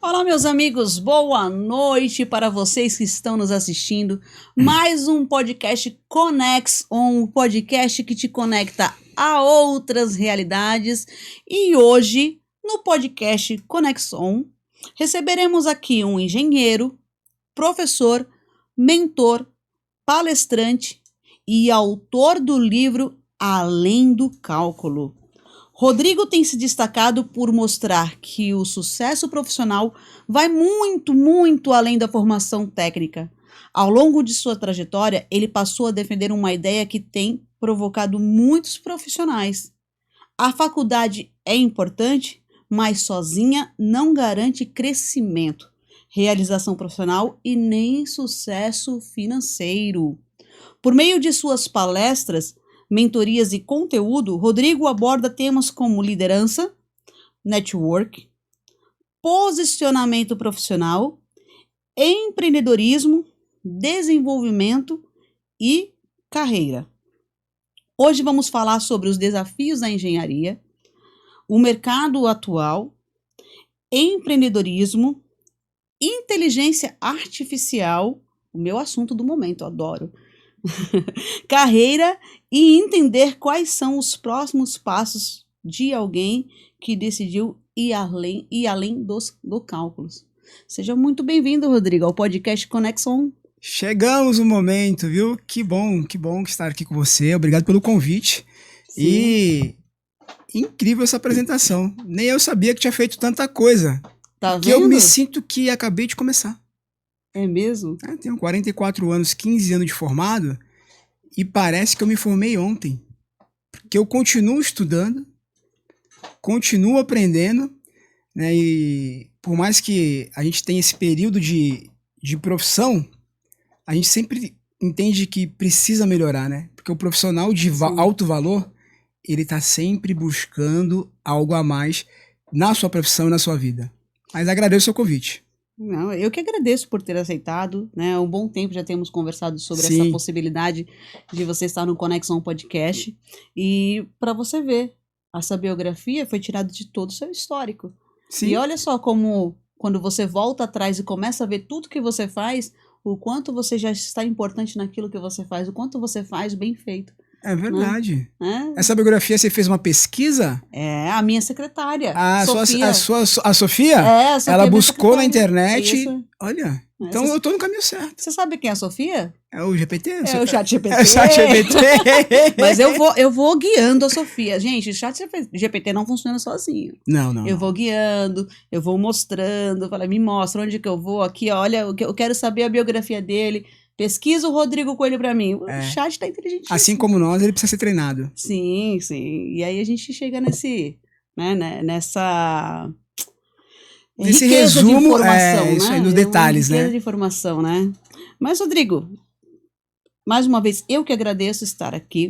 Olá, meus amigos, boa noite para vocês que estão nos assistindo. Mais um podcast Conex, um podcast que te conecta a outras realidades. E hoje, no podcast Conexon, receberemos aqui um engenheiro, professor, mentor, palestrante e autor do livro Além do Cálculo. Rodrigo tem se destacado por mostrar que o sucesso profissional vai muito além da formação técnica. Ao longo de sua trajetória, ele passou a defender uma ideia que tem provocado muitos profissionais. A faculdade é importante, mas sozinha não garante crescimento, realização profissional e nem sucesso financeiro. Por meio de suas palestras, mentorias e conteúdo, Rodrigo aborda temas como liderança, network, posicionamento profissional, empreendedorismo, desenvolvimento e carreira. Hoje vamos falar sobre os desafios da engenharia, o mercado atual, empreendedorismo, inteligência artificial, o meu assunto do momento, eu adoro. Carreira e entender quais são os próximos passos de alguém que decidiu ir além do cálculos. Seja muito bem-vindo, Rodrigo, ao podcast Conexon. Chegamos no momento, viu? Que bom estar aqui com você. Obrigado pelo convite. Sim. E incrível essa apresentação. Nem eu sabia que tinha feito tanta coisa. Tá vendo? Que eu me sinto que acabei de começar. É mesmo? Tenho 44 anos, 15 anos de formado, e parece que eu me formei ontem. Porque eu continuo estudando, continuo aprendendo, né? E por mais que a gente tenha esse período de profissão, a gente sempre entende que precisa melhorar, né? Porque o profissional de alto valor, ele tá sempre buscando algo a mais na sua profissão e na sua vida. Mas agradeço o seu convite. Não, eu que agradeço por ter aceitado, né? Há um bom tempo já temos conversado sobre Sim. essa possibilidade de você estar no Conexon Podcast. E para você ver, essa biografia foi tirada de todo o seu histórico. Sim. E olha só como, quando você volta atrás e começa a ver tudo que você faz, o quanto você já está importante naquilo que você faz, o quanto você faz bem feito. É verdade. Né? Essa biografia, você fez uma pesquisa? É, a minha secretária, A Sofia. A Sofia? É, a Sofia ela buscou na internet. Isso. Olha, então eu tô no caminho certo. Você sabe quem é a Sofia? É o GPT? É o Chat GPT. É o Chat GPT. Mas eu vou guiando a Sofia. Gente, o Chat GPT não funciona sozinho. Não. Eu vou guiando, eu vou mostrando. Fala, me mostra onde que eu vou. Aqui, olha, eu quero saber a biografia dele. Pesquisa o Rodrigo Coelho pra mim. O Chat tá inteligentíssimo. Assim como nós, ele precisa ser treinado. Sim. E aí a gente chega nesse resumo, de informação, isso né? aí, nos detalhes, riqueza né? de informação, né? Mas, Rodrigo, mais uma vez, eu que agradeço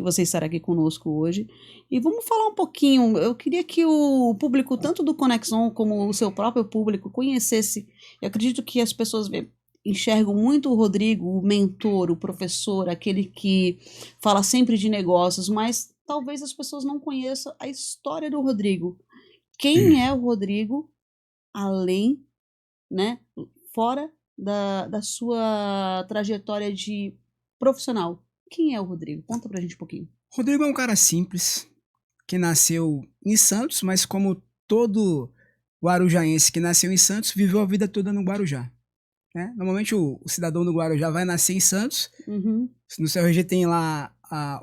você estar aqui conosco hoje. E vamos falar um pouquinho. Eu queria que o público, tanto do Conexon como o seu próprio público, conhecesse. Eu acredito que as pessoas enxergam muito o Rodrigo, o mentor, o professor, aquele que fala sempre de negócios, mas talvez as pessoas não conheçam a história do Rodrigo. Quem é o Rodrigo além, né, fora da sua trajetória de profissional? Quem é o Rodrigo? Conta pra gente um pouquinho. Rodrigo é um cara simples, que nasceu em Santos, mas como todo guarujaense que nasceu em Santos, viveu a vida toda no Guarujá. Né? Normalmente o cidadão do Guarujá vai nascer em Santos, no seu RG tem lá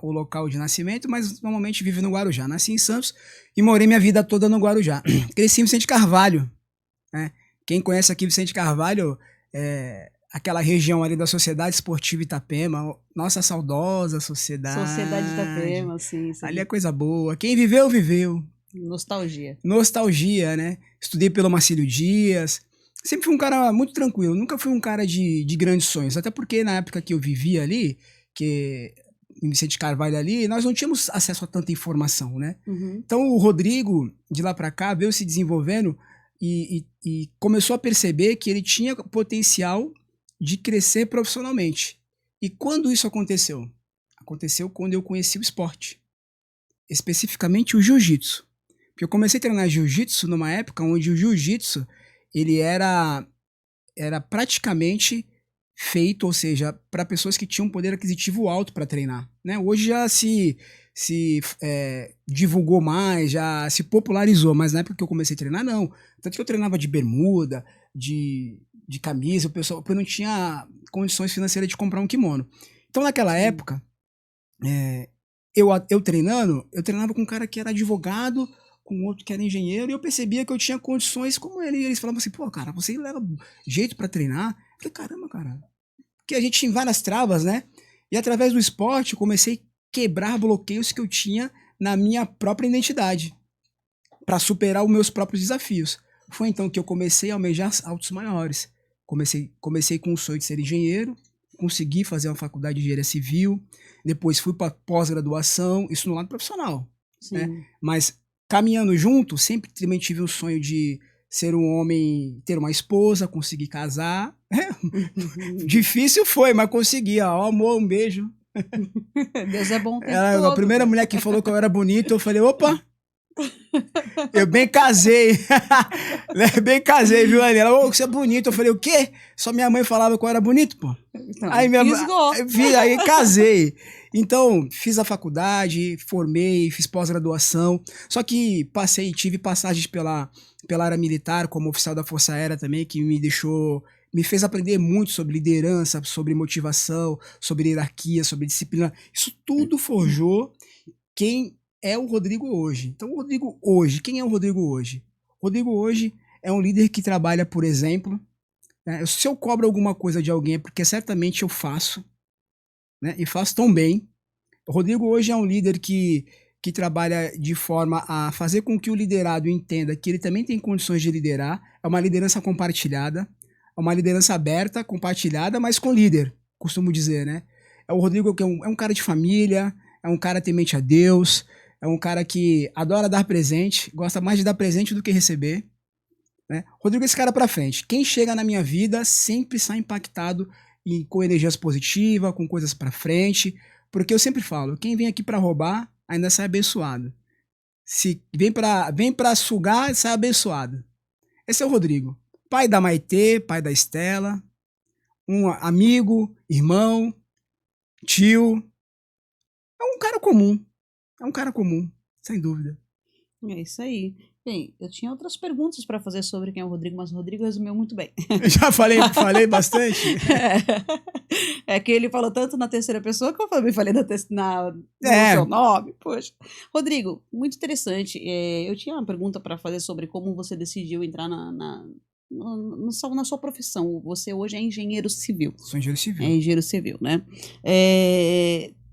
o local de nascimento, mas normalmente vive no Guarujá. Nasci em Santos e morei minha vida toda no Guarujá. Cresci em Vicente Carvalho. Né? Quem conhece aqui Vicente Carvalho, aquela região ali da Sociedade Esportiva Itapema, nossa saudosa sociedade. Sociedade Itapema, sim. Ali é coisa boa. Quem viveu, viveu. Nostalgia, né? Estudei pelo Marcílio Dias. Sempre fui um cara muito tranquilo, nunca fui um cara de grandes sonhos, até porque na época que eu vivia ali, que em Vicente Carvalho ali, nós não tínhamos acesso a tanta informação, né? Então o Rodrigo, de lá pra cá, veio se desenvolvendo e começou a perceber que ele tinha potencial de crescer profissionalmente. E quando isso aconteceu? Aconteceu quando eu conheci o esporte, especificamente o jiu-jitsu. Porque eu comecei a treinar jiu-jitsu numa época onde o jiu-jitsu ele era praticamente feito, ou seja, para pessoas que tinham um poder aquisitivo alto para treinar, né? Hoje já se divulgou mais, já se popularizou, mas na época que eu comecei a treinar, não. Tanto que eu treinava de bermuda, de camisa, o pessoal, porque eu não tinha condições financeiras de comprar um kimono. Então, naquela época, eu treinava com um cara que era advogado, com outro que era engenheiro, e eu percebia que eu tinha condições como ele. E eles falavam assim, pô, cara, você leva jeito pra treinar? Eu falei, caramba, cara. Porque a gente tinha várias travas, né? E através do esporte, eu comecei a quebrar bloqueios que eu tinha na minha própria identidade, para superar os meus próprios desafios. Foi então que eu comecei a almejar altos maiores. Comecei com o sonho de ser engenheiro, consegui fazer uma faculdade de engenharia civil, depois fui para pós-graduação, isso no lado profissional, né? Mas caminhando junto, sempre também tive o sonho de ser um homem, ter uma esposa, conseguir casar. Difícil foi, mas consegui. Ó, amor, um beijo. Deus é bom. A primeira mulher que falou que eu era bonito, eu falei, opa, eu bem casei. Bem casei, viu, Aniela? Ô, você é bonito. Eu falei, o quê? Só minha mãe falava que eu era bonito, pô. Então, aí casei. Então, fiz a faculdade, formei, fiz pós-graduação. Só que tive passagens pela área militar, como oficial da Força Aérea também, que me fez aprender muito sobre liderança, sobre motivação, sobre hierarquia, sobre disciplina. Isso tudo forjou quem é o Rodrigo hoje. Então, quem é o Rodrigo hoje? O Rodrigo hoje é um líder que trabalha, por exemplo, né? Se eu cobro alguma coisa de alguém é porque certamente eu faço, né? E faço tão bem. O Rodrigo hoje é um líder que trabalha de forma a fazer com que o liderado entenda que ele também tem condições de liderar. É uma liderança compartilhada, é uma liderança aberta, compartilhada, mas com líder, costumo dizer, né? É o Rodrigo que é um cara de família, é um cara temente a Deus, é um cara que adora dar presente, gosta mais de dar presente do que receber, né? Rodrigo é esse cara pra frente. Quem chega na minha vida sempre sai impactado com energias positivas, com coisas pra frente, porque eu sempre falo, quem vem aqui pra roubar ainda sai abençoado. Se vem pra sugar, sai abençoado. Esse é o Rodrigo. Pai da Maitê, pai da Estela, um amigo, irmão, tio. É um cara comum, sem dúvida. É isso aí. Bem, eu tinha outras perguntas para fazer sobre quem é o Rodrigo, mas o Rodrigo resumiu muito bem. Já falei bastante? É que ele falou tanto na terceira pessoa que eu também falei no seu nome. Poxa. Rodrigo, muito interessante. Eu tinha uma pergunta para fazer sobre como você decidiu entrar na sua profissão. Você hoje é engenheiro civil. Sou engenheiro civil. É engenheiro civil, né?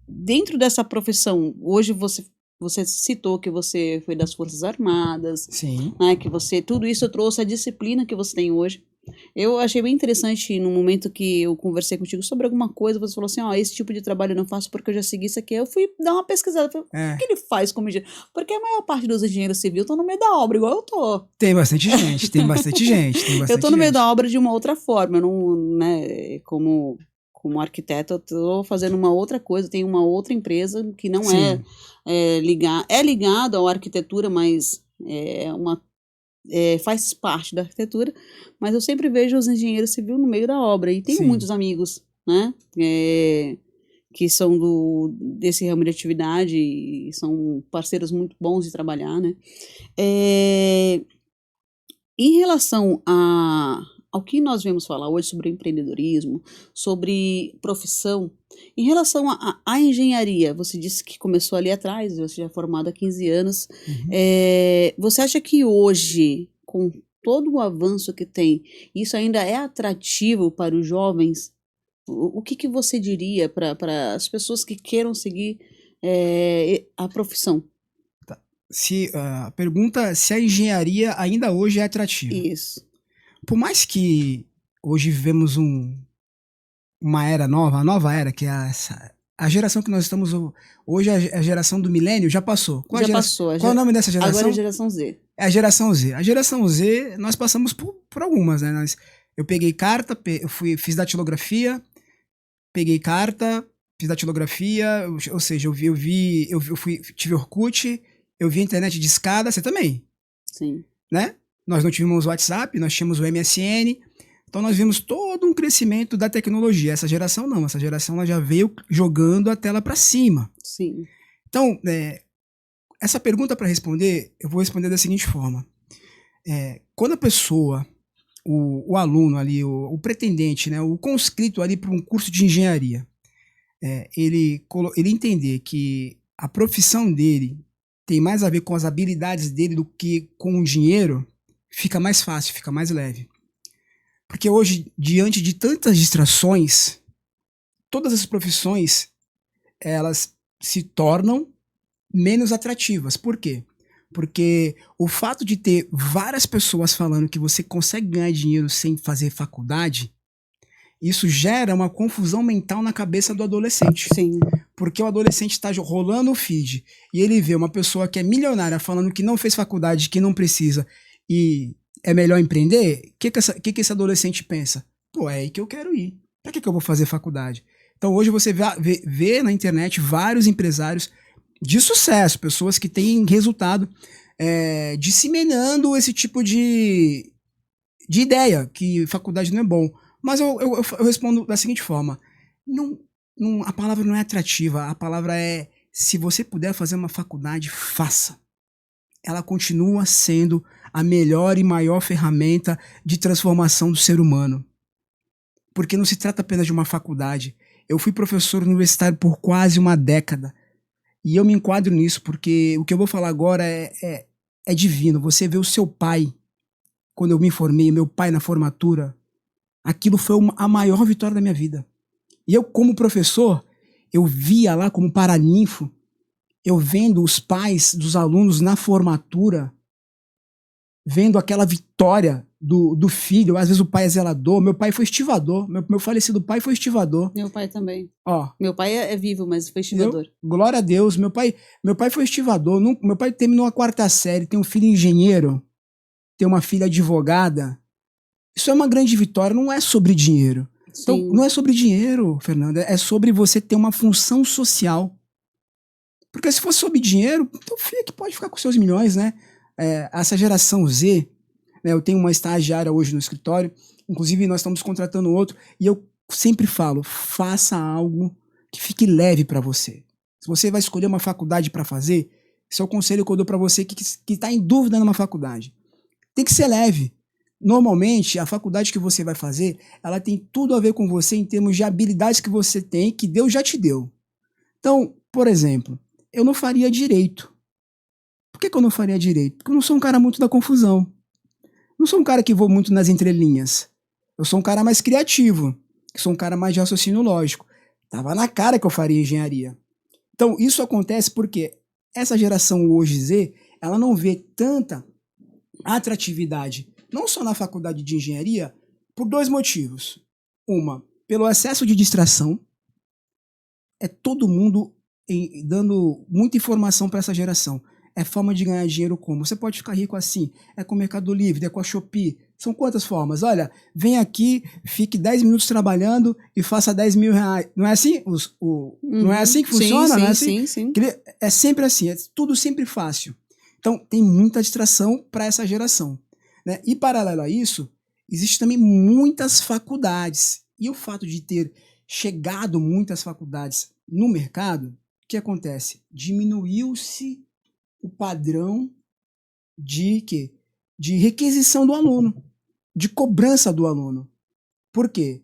Dentro dessa profissão, hoje você citou que você foi das Forças Armadas. Sim. Né, que tudo isso trouxe a disciplina que você tem hoje. Eu achei bem interessante no momento que eu conversei contigo sobre alguma coisa, você falou assim, esse tipo de trabalho eu não faço porque eu já segui isso aqui. Eu fui dar uma pesquisada, falei, o que ele faz como engenheiro? Porque a maior parte dos engenheiros civis estão no meio da obra, igual eu tô. Tem bastante gente. Eu tô no meio da obra de uma outra forma, eu não, né, como arquiteto, eu tô fazendo uma outra coisa, tem uma outra empresa que não é ligado à arquitetura, mas faz parte da arquitetura, mas eu sempre vejo os engenheiros civis no meio da obra, e tenho muitos amigos, né, que são desse ramo de atividade, e são parceiros muito bons de trabalhar, né. Em relação ao que nós vamos falar hoje sobre empreendedorismo, sobre profissão, em relação à engenharia, você disse que começou ali atrás, você já é formado há 15 anos, você acha que hoje, com todo o avanço que tem, isso ainda é atrativo para os jovens? O que você diria para as pessoas que queiram seguir a profissão? A pergunta se a engenharia ainda hoje é atrativa. Isso. Por mais que hoje vivemos uma era nova, a nova era, que é a geração que nós estamos hoje, a geração do milênio, já passou. Qual é o nome dessa geração? Agora é a geração Z. É a geração Z. A geração Z, nós passamos por algumas, né? Eu peguei carta, fiz datilografia, ou seja, tive Orkut, eu vi a internet de escada, você também? Sim. Né? Nós não tínhamos WhatsApp, nós tínhamos o MSN. Então nós vimos todo um crescimento da tecnologia. Essa geração não, essa geração ela já veio jogando a tela para cima. Sim. Então, essa pergunta para responder, eu vou responder da seguinte forma. Quando a pessoa, o aluno ali, o pretendente, né, o conscrito ali para um curso de engenharia, ele entender que a profissão dele tem mais a ver com as habilidades dele do que com o dinheiro, fica mais fácil, fica mais leve. Porque hoje, diante de tantas distrações, todas as profissões, elas se tornam menos atrativas. Por quê? Porque o fato de ter várias pessoas falando que você consegue ganhar dinheiro sem fazer faculdade, isso gera uma confusão mental na cabeça do adolescente. Sim. Porque o adolescente está rolando o feed e ele vê uma pessoa que é milionária falando que não fez faculdade, que não precisa e é melhor empreender. O que esse adolescente pensa? Pô, é aí que eu quero ir. Pra que eu vou fazer faculdade? Então hoje você vê na internet vários empresários de sucesso, pessoas que têm resultado disseminando esse tipo de ideia, que faculdade não é bom. Mas eu respondo da seguinte forma, a palavra não é atrativa, a palavra é, se você puder fazer uma faculdade, faça. Ela continua sendo a melhor e maior ferramenta de transformação do ser humano. Porque não se trata apenas de uma faculdade. Eu fui professor universitário por quase uma década. E eu me enquadro nisso, porque o que eu vou falar agora é divino. Você vê o seu pai, quando eu me formei, meu pai na formatura, aquilo foi a maior vitória da minha vida. E eu, como professor, eu via lá como paraninfo, eu vendo os pais dos alunos na formatura, vendo aquela vitória do filho. Às vezes o pai é zelador, meu pai foi estivador, meu falecido pai foi estivador. Meu pai também. Ó, meu pai é vivo, mas foi estivador. Glória a Deus, meu pai foi estivador, meu pai terminou a 4ª série, tem um filho engenheiro, tem uma filha advogada. Isso é uma grande vitória, não é sobre dinheiro. Sim. Então, não é sobre dinheiro, Fernanda, é sobre você ter uma função social. Porque se fosse sobre dinheiro, então que pode ficar com seus milhões, né? Essa geração Z, né, eu tenho uma estagiária hoje no escritório, inclusive nós estamos contratando outro, e eu sempre falo, faça algo que fique leve para você. Se você vai escolher uma faculdade para fazer, esse é o conselho que eu dou para você que está em dúvida numa faculdade. Tem que ser leve. Normalmente, a faculdade que você vai fazer, ela tem tudo a ver com você em termos de habilidades que você tem, que Deus já te deu. Então, por exemplo, eu não faria direito. Por que eu não faria direito? Porque eu não sou um cara muito da confusão. Não sou um cara que vou muito nas entrelinhas. Eu sou um cara mais criativo. Sou um cara mais de raciocínio lógico. Tava na cara que eu faria engenharia. Então, isso acontece porque essa geração hoje Z, ela não vê tanta atratividade, não só na faculdade de engenharia, por 2 motivos. Uma, pelo excesso de distração. É todo mundo dando muita informação para essa geração. É forma de ganhar dinheiro como? Você pode ficar rico assim, é com o Mercado Livre, é com a Shopee. São quantas formas? Olha, vem aqui, fique 10 minutos trabalhando e faça 10 mil reais. Não é assim? Não é assim que funciona? Sim, não é assim? Sim. É sempre assim, é tudo sempre fácil. Então, tem muita distração para essa geração, né? E paralelo a isso, existe também muitas faculdades. E o fato de ter chegado muitas faculdades no mercado, o que acontece? Diminuiu-se o padrão de requisição do aluno, de cobrança do aluno. Por quê?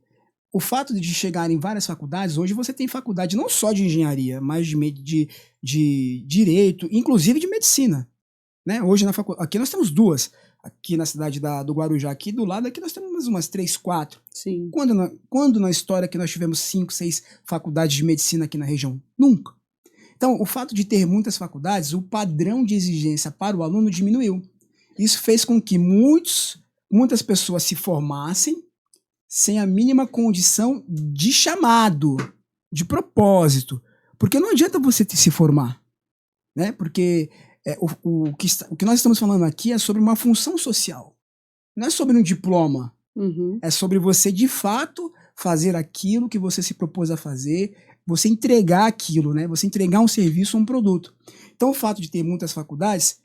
O fato de chegar em várias faculdades, hoje você tem faculdade não só de engenharia, mas de direito, inclusive de medicina. Né? Hoje aqui nós temos 2. Aqui na cidade do Guarujá, aqui do lado, aqui nós temos umas 3, 4. Sim. Quando na história que nós tivemos 5, 6 faculdades de medicina aqui na região? Nunca. Então, o fato de ter muitas faculdades, o padrão de exigência para o aluno diminuiu. Isso fez com que muitas pessoas se formassem sem a mínima condição de chamado, de propósito. Porque não adianta você se formar, né? Porque o que nós estamos falando aqui é sobre uma função social. Não é sobre um diploma. Uhum. É sobre você, de fato, fazer aquilo que você se propôs a fazer, você entregar aquilo, né? Você entregar um serviço ou um produto. Então, o fato de ter muitas faculdades,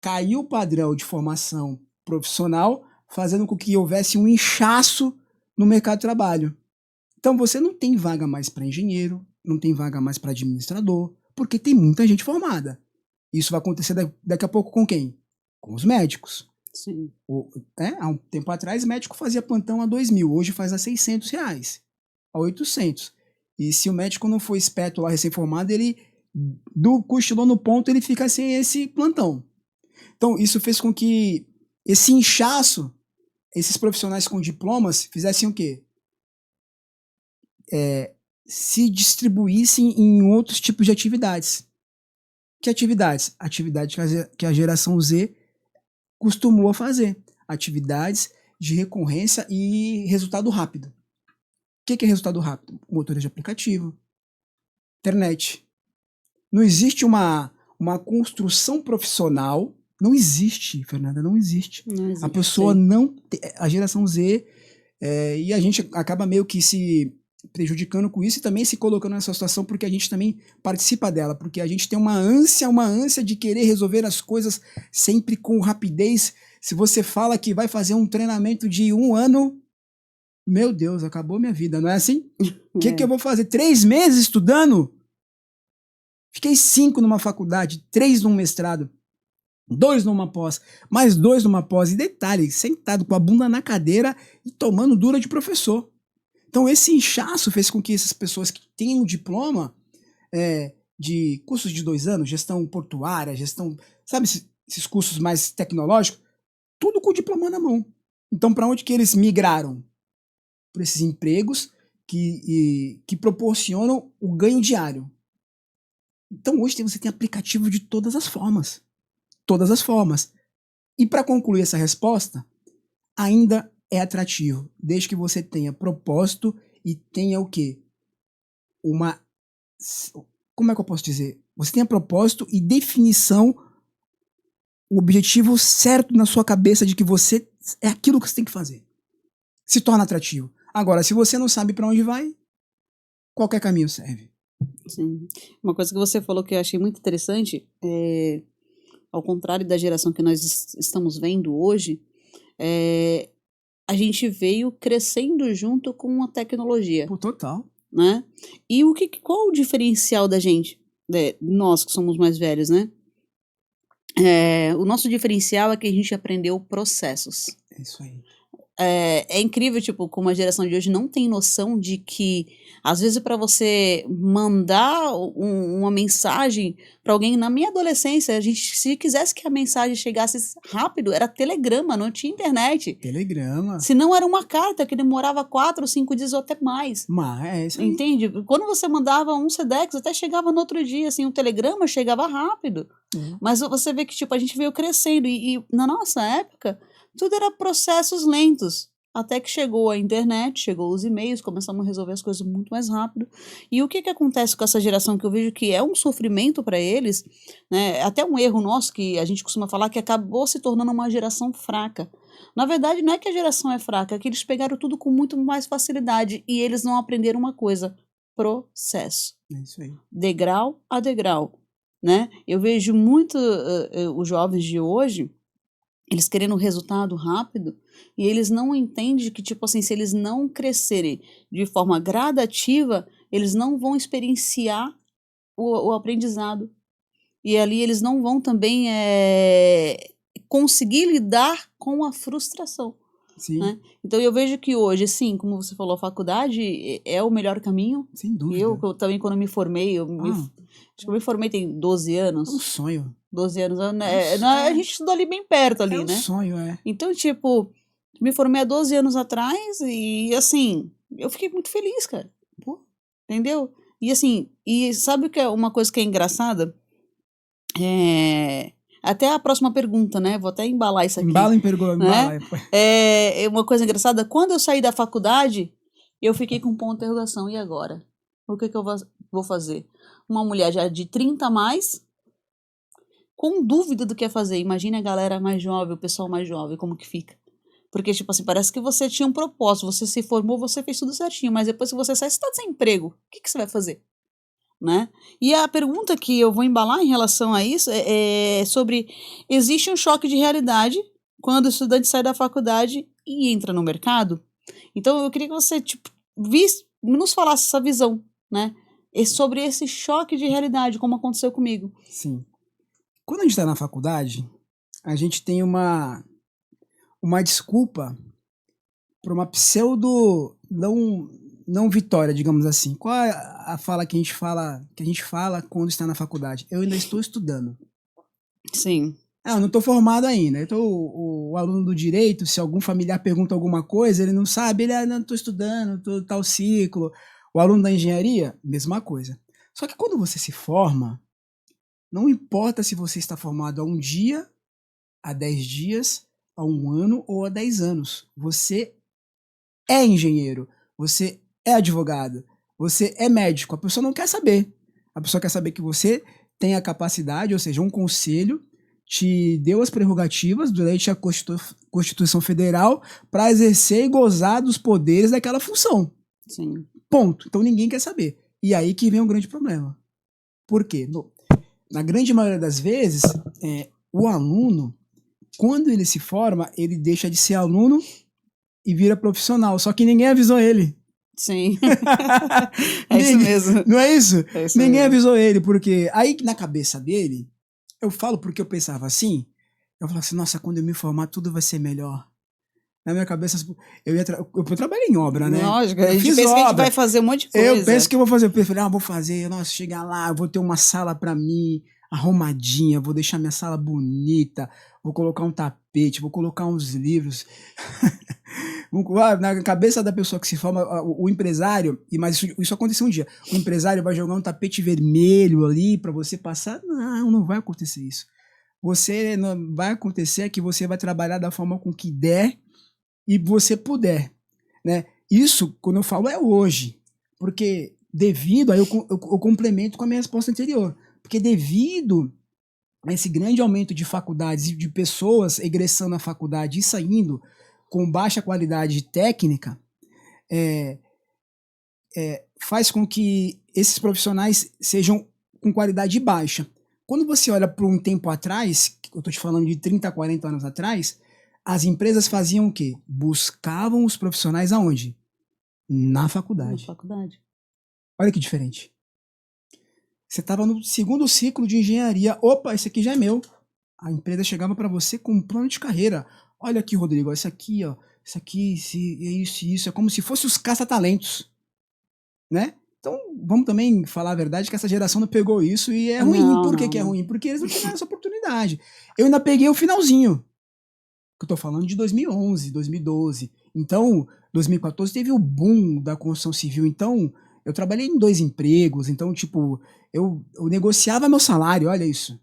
caiu o padrão de formação profissional, fazendo com que houvesse um inchaço no mercado de trabalho. Então você não tem vaga mais para engenheiro, não tem vaga mais para administrador, porque tem muita gente formada. Isso vai acontecer daqui a pouco com quem? Com os médicos. Sim. Há um tempo atrás, médico fazia plantão a 2.000, hoje faz a R$600, a 800. E se o médico não for esperto lá, recém-formado, ele, cochilou no ponto, ele fica sem esse plantão. Então, isso fez com que esse inchaço, esses profissionais com diplomas, fizessem o quê? Se distribuíssem em outros tipos de atividades. Que atividades? Atividades que a geração Z costumou a fazer. Atividades de recorrência e resultado rápido. O que é resultado rápido? Motores de aplicativo, internet. Não existe uma construção profissional. Não existe, Fernanda, não existe. Não existe. A pessoa não... A geração Z... e a gente acaba meio que se prejudicando com isso e também se colocando nessa situação porque a gente também participa dela, porque a gente tem uma ânsia de querer resolver as coisas sempre com rapidez. Se você fala que vai fazer um treinamento de 1 ano, meu Deus, acabou minha vida, não é assim? O que eu vou fazer? 3 meses estudando? Fiquei 5 numa faculdade, 3 num mestrado, 2 numa pós, mais 2 numa pós. E detalhe, sentado com a bunda na cadeira e tomando dura de professor. Então esse inchaço fez com que essas pessoas que têm um diploma de cursos de 2 anos, gestão portuária, gestão, sabe, esses cursos mais tecnológicos, tudo com o diploma na mão. Então para onde que eles migraram? Para esses empregos que proporcionam o ganho diário. Então hoje você tem aplicativo de todas as formas. Todas as formas. E para concluir essa resposta, ainda é atrativo, desde que você tenha propósito e tenha o quê? Como é que eu posso dizer? Você tenha propósito e definição, o objetivo certo na sua cabeça de que você é aquilo que você tem que fazer. Se torna atrativo. Agora, se você não sabe para onde vai, qualquer caminho serve. Sim. Uma coisa que você falou que eu achei muito interessante, ao contrário da geração que nós estamos vendo hoje, a gente veio crescendo junto com a tecnologia. Pô, total. Né? E qual o diferencial da gente? Nós que somos mais velhos, né? O nosso diferencial é que a gente aprendeu processos. É isso aí. É incrível, tipo, como a geração de hoje não tem noção de que, às vezes, para você mandar uma mensagem para alguém, na minha adolescência, a gente, se quisesse que a mensagem chegasse rápido, era telegrama, não tinha internet. Telegrama. Se não, era uma carta que demorava 4 ou 5 dias ou até mais. Mas, entende? Quando você mandava um Sedex, até chegava no outro dia, assim, um telegrama chegava rápido. Mas você vê que, tipo, a gente veio crescendo e na nossa época, tudo era processos lentos. Até que chegou a internet, chegou os e-mails, começamos a resolver as coisas muito mais rápido. E o que acontece com essa geração que eu vejo que é um sofrimento para eles, né? Até um erro nosso que a gente costuma falar que acabou se tornando uma geração fraca. Na verdade, não é que a geração é fraca, é que eles pegaram tudo com muito mais facilidade e eles não aprenderam uma coisa: processo. É isso aí. Degrau a degrau, né? Eu vejo muito os jovens de hoje, eles querendo resultado rápido, e eles não entendem que, tipo assim, se eles não crescerem de forma gradativa, eles não vão experienciar o aprendizado. E ali eles não vão também conseguir lidar com a frustração. Sim. Né? Então eu vejo que hoje, sim, como você falou, a faculdade é o melhor caminho. Sem dúvida. Eu também, quando me formei, acho que eu me formei tem 12 anos. É um sonho. 12 anos, a gente estudou ali bem perto ali, né? É um sonho, Então, tipo, me formei há 12 anos atrás e, assim, eu fiquei muito feliz, cara. Pô. Entendeu? E, assim, sabe o que é uma coisa que é engraçada? Até a próxima pergunta, né? Vou até embalar isso aqui. Embala em pergunta, né? Uma coisa engraçada, quando eu saí da faculdade, eu fiquei com um ponto de interrogação. E agora? O que eu vou fazer? Uma mulher já de 30 a mais, com dúvida do que ia fazer. Imagina a galera mais jovem, o pessoal mais jovem, como que fica. Porque, tipo assim, parece que você tinha um propósito, você se formou, você fez tudo certinho, mas depois que você sai, você está sem emprego. O que você vai fazer? Né? E a pergunta que eu vou embalar em relação a isso é sobre: existe um choque de realidade quando o estudante sai da faculdade e entra no mercado. Então, eu queria que você nos falasse essa visão, né? Sobre esse choque de realidade, como aconteceu comigo. Sim. Quando a gente está na faculdade, a gente tem uma desculpa para uma pseudo não vitória, digamos assim. Qual é a fala que a gente fala quando está na faculdade? Eu ainda estou estudando. Sim. Eu não estou formado ainda. Então, o aluno do direito, se algum familiar pergunta alguma coisa, ele não sabe, ele não estou estudando, estou tal ciclo. O aluno da engenharia, mesma coisa. Só que quando você se forma, não importa se você está formado há um dia, há 10 dias, há um ano ou há 10 anos. Você é engenheiro, você é advogado, você é médico. A pessoa não quer saber. A pessoa quer saber que você tem a capacidade, ou seja, um conselho te deu as prerrogativas durante a Constituição Federal para exercer e gozar dos poderes daquela função. Sim. Ponto. Então ninguém quer saber. E aí que vem um grande problema. Por quê? Na grande maioria das vezes, o aluno, quando ele se forma, ele deixa de ser aluno e vira profissional. Só que ninguém avisou ele. Sim. É isso mesmo. Não é isso? É isso Ninguém mesmo. avisou ele, porque aí na cabeça dele, eu falo porque eu pensava assim, eu falava assim, nossa, quando eu me formar tudo vai ser melhor. Na minha cabeça, eu trabalhei em obra, né? Lógico, a gente fiz pensa que a gente obra. vai fazer um monte de coisa. Eu penso que eu vou fazer. Eu falei, vou fazer. Nossa, chegar lá, eu vou ter uma sala pra mim, arrumadinha, vou deixar minha sala bonita, vou colocar um tapete, vou colocar uns livros. Na cabeça da pessoa que se forma, o empresário, mas isso aconteceu um dia, o empresário vai jogar um tapete vermelho ali pra você passar. Não vai acontecer isso. Não vai acontecer que você vai trabalhar da forma com que der e você puder, né? Isso, quando eu falo, é hoje. Porque devido, aí eu complemento com a minha resposta anterior, porque devido a esse grande aumento de faculdades e de pessoas egressando a faculdade e saindo com baixa qualidade técnica, faz com que esses profissionais sejam com qualidade baixa. Quando você olha para um tempo atrás, eu estou te falando de 30, 40 anos atrás, as empresas faziam o quê? Buscavam os profissionais aonde? Na faculdade. Na faculdade. Olha que diferente. Você estava no segundo ciclo de engenharia. Opa, esse aqui já é meu. A empresa chegava para você com um plano de carreira. Olha aqui, Rodrigo, esse aqui, ó. Isso aqui, isso. É como se fosse os caça-talentos. Né? Então, vamos também falar a verdade que essa geração não pegou isso e é ruim. Por que é ruim? Porque eles não tiveram essa oportunidade. Eu ainda peguei o finalzinho. Eu tô falando de 2011, 2012. Então, 2014 teve o boom da construção civil. Então, eu trabalhei em 2 empregos. Então, tipo, eu negociava meu salário, olha isso.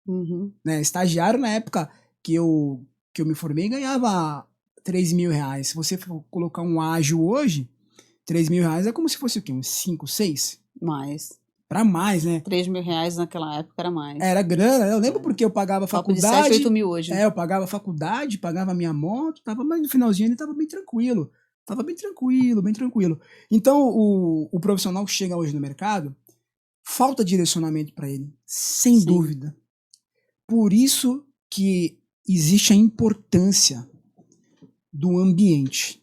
Uhum. Né? Estagiário, na época que eu me formei, ganhava 3 mil reais. Se você for colocar um ágio hoje, 3 mil reais é como se fosse o quê? Uns 5, 6? Mais. Pra mais, né? 3 mil reais naquela época era mais. Era grana, eu lembro porque eu pagava faculdade. Papo de 7, 8 mil hoje. Eu pagava faculdade, pagava minha moto, mas no finalzinho ele tava bem tranquilo. Bem tranquilo. Então, o profissional que chega hoje no mercado, falta direcionamento para ele, sem dúvida. Por isso que existe a importância do ambiente.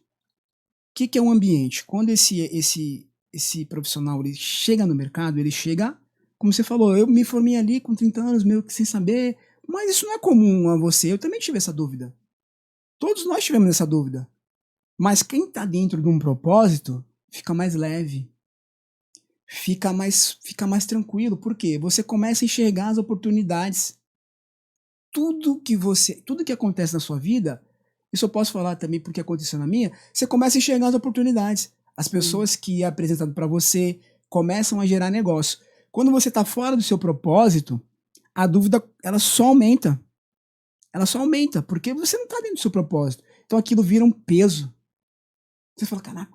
O que é um ambiente? Quando esse profissional ele chega no mercado, ele chega, como você falou, eu me formei ali com 30 anos, meio que sem saber, mas isso não é comum a você, eu também tive essa dúvida. Todos nós tivemos essa dúvida. Mas quem está dentro de um propósito, fica mais leve, fica mais tranquilo. Por quê? Você começa a enxergar as oportunidades. Tudo que acontece na sua vida, isso eu posso falar também porque aconteceu na minha, você começa a enxergar as oportunidades. As pessoas que é apresentado para você começam a gerar negócio. Quando você está fora do seu propósito, a dúvida ela só aumenta. Ela só aumenta, porque você não está dentro do seu propósito. Então aquilo vira um peso. Você fala, caraca,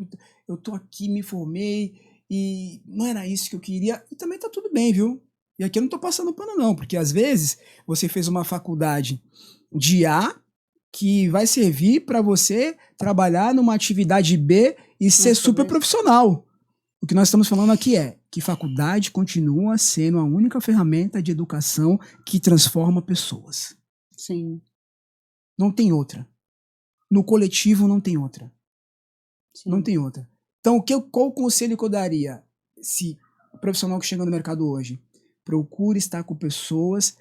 eu tô aqui, me formei e não era isso que eu queria. E também tá tudo bem, viu? E aqui eu não tô passando pano não, porque às vezes você fez uma faculdade de A que vai servir para você trabalhar numa atividade B e ser super profissional. O que nós estamos falando aqui é que faculdade continua sendo a única ferramenta de educação que transforma pessoas. Sim. Não tem outra. No coletivo não tem outra. Sim. Não tem outra. Então, qual o conselho que eu daria se o profissional que chega no mercado hoje? Procure estar com pessoas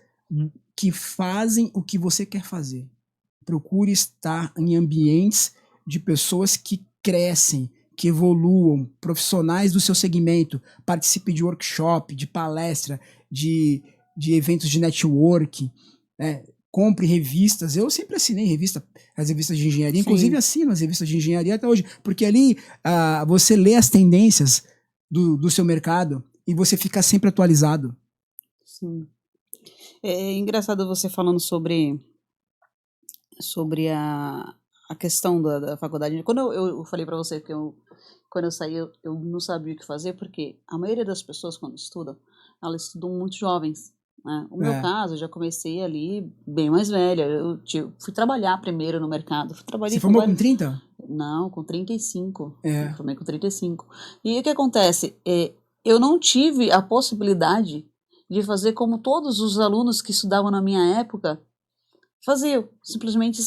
que fazem o que você quer fazer. Procure estar em ambientes de pessoas que crescem, que evoluam, profissionais do seu segmento. Participe de workshop, de palestra, de eventos de networking, né? Compre revistas. Eu sempre assinei as revistas de engenharia, inclusive assino as revistas de engenharia até hoje, porque ali você lê as tendências do seu mercado e você fica sempre atualizado. Sim. É engraçado você falando sobre a questão da faculdade. Quando eu falei para você que quando eu saí, eu não sabia o que fazer, porque a maioria das pessoas, quando estudam, elas estudam muito jovens. Né? O meu caso, eu já comecei ali bem mais velha. Eu fui trabalhar primeiro no mercado. Você formou com 30? Não, com 35. É. Eu formei com 35. E o que acontece? Eu não tive a possibilidade de fazer como todos os alunos que estudavam na minha época faziam. Simplesmente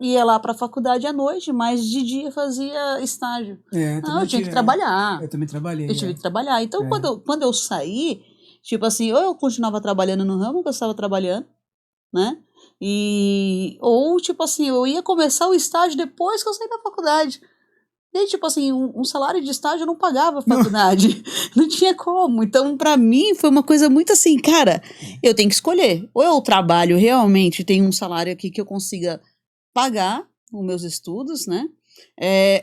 ia lá para a faculdade à noite, mas de dia fazia estágio. Não, eu tinha que trabalhar. Eu também trabalhei. Eu tive que trabalhar. Então, quando eu saí, tipo assim, ou eu continuava trabalhando no ramo que eu estava trabalhando, né? Ou, tipo assim, eu ia começar o estágio depois que eu saí da faculdade. E aí, tipo assim, um salário de estágio eu não pagava a faculdade. Não tinha como. Então, pra mim, foi uma coisa muito assim, cara, eu tenho que escolher. Ou eu trabalho realmente, tenho um salário aqui que eu consiga pagar os meus estudos, né?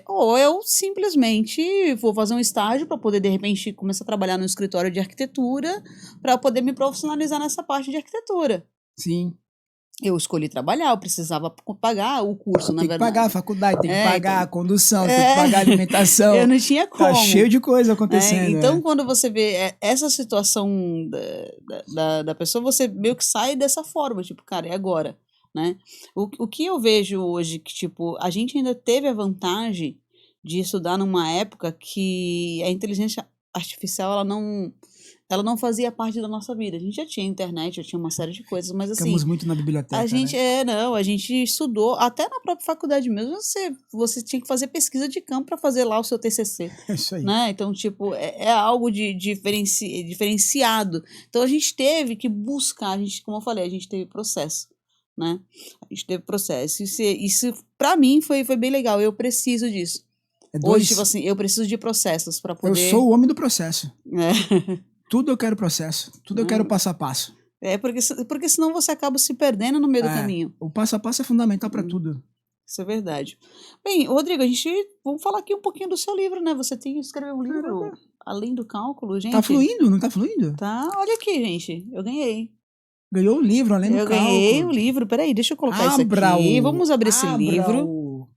Ou eu simplesmente vou fazer um estágio para poder, de repente, começar a trabalhar no escritório de arquitetura para poder me profissionalizar nessa parte de arquitetura. Sim. Eu escolhi trabalhar, eu precisava pagar o curso, na verdade. Tem que pagar a faculdade, tem que pagar a condução, tem que pagar a alimentação. Eu não tinha como. Tá cheio de coisa acontecendo. Então, quando você vê essa situação da pessoa, você meio que sai dessa forma, tipo, cara, é agora. Né? O que eu vejo hoje, que tipo, a gente ainda teve a vantagem de estudar numa época que a inteligência artificial ela não fazia parte da nossa vida. A gente já tinha internet, já tinha uma série de coisas, mas assim... Ficamos muito na biblioteca, a gente, a gente estudou, até na própria faculdade mesmo, você tinha que fazer pesquisa de campo para fazer lá o seu TCC. É isso aí. Né? Então, tipo, é algo diferenciado. Então, a gente teve que buscar, como eu falei, a gente teve processo. Né? A gente teve processo. Isso para mim foi bem legal. Eu preciso disso. Hoje, tipo assim, eu preciso de processos para poder. Eu sou o homem do processo. Tudo eu quero processo. Tudo eu quero passo a passo. Porque senão você acaba se perdendo no meio do caminho. O passo a passo é fundamental para tudo. Isso é verdade. Bem, Rodrigo, vamos falar aqui um pouquinho do seu livro, né? Você escreveu um livro Além do Cálculo, gente. Tá fluindo? Não tá fluindo? Tá. Olha aqui, gente. Eu ganhei. Ganhou o livro, Além do Cálculo. Eu ganhei o livro. Peraí, deixa eu colocar isso aqui. Vamos abrir esse livro.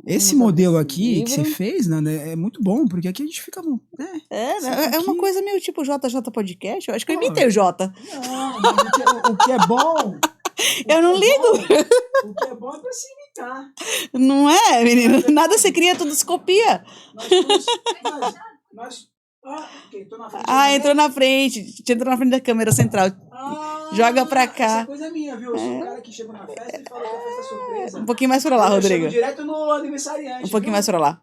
Esse modelo aqui que você fez, né, é muito bom, porque aqui a gente fica... É uma coisa meio tipo JJ Podcast. Eu acho que eu imitei o Jota. Não, mas o que é bom... Eu não ligo. O que é bom é pra se imitar. Não é, menino? Nada se cria, tudo se copia. Tô na frente. Entrou na frente. Entrou na frente da câmera central. Joga pra cá. Essa coisa é minha, viu? Eu sou o cara que chegou na festa e falou que a festa é surpresa. Um pouquinho mais pra lá, Rodrigo. Eu chego direto no aniversariante. Um pouquinho mais pra lá.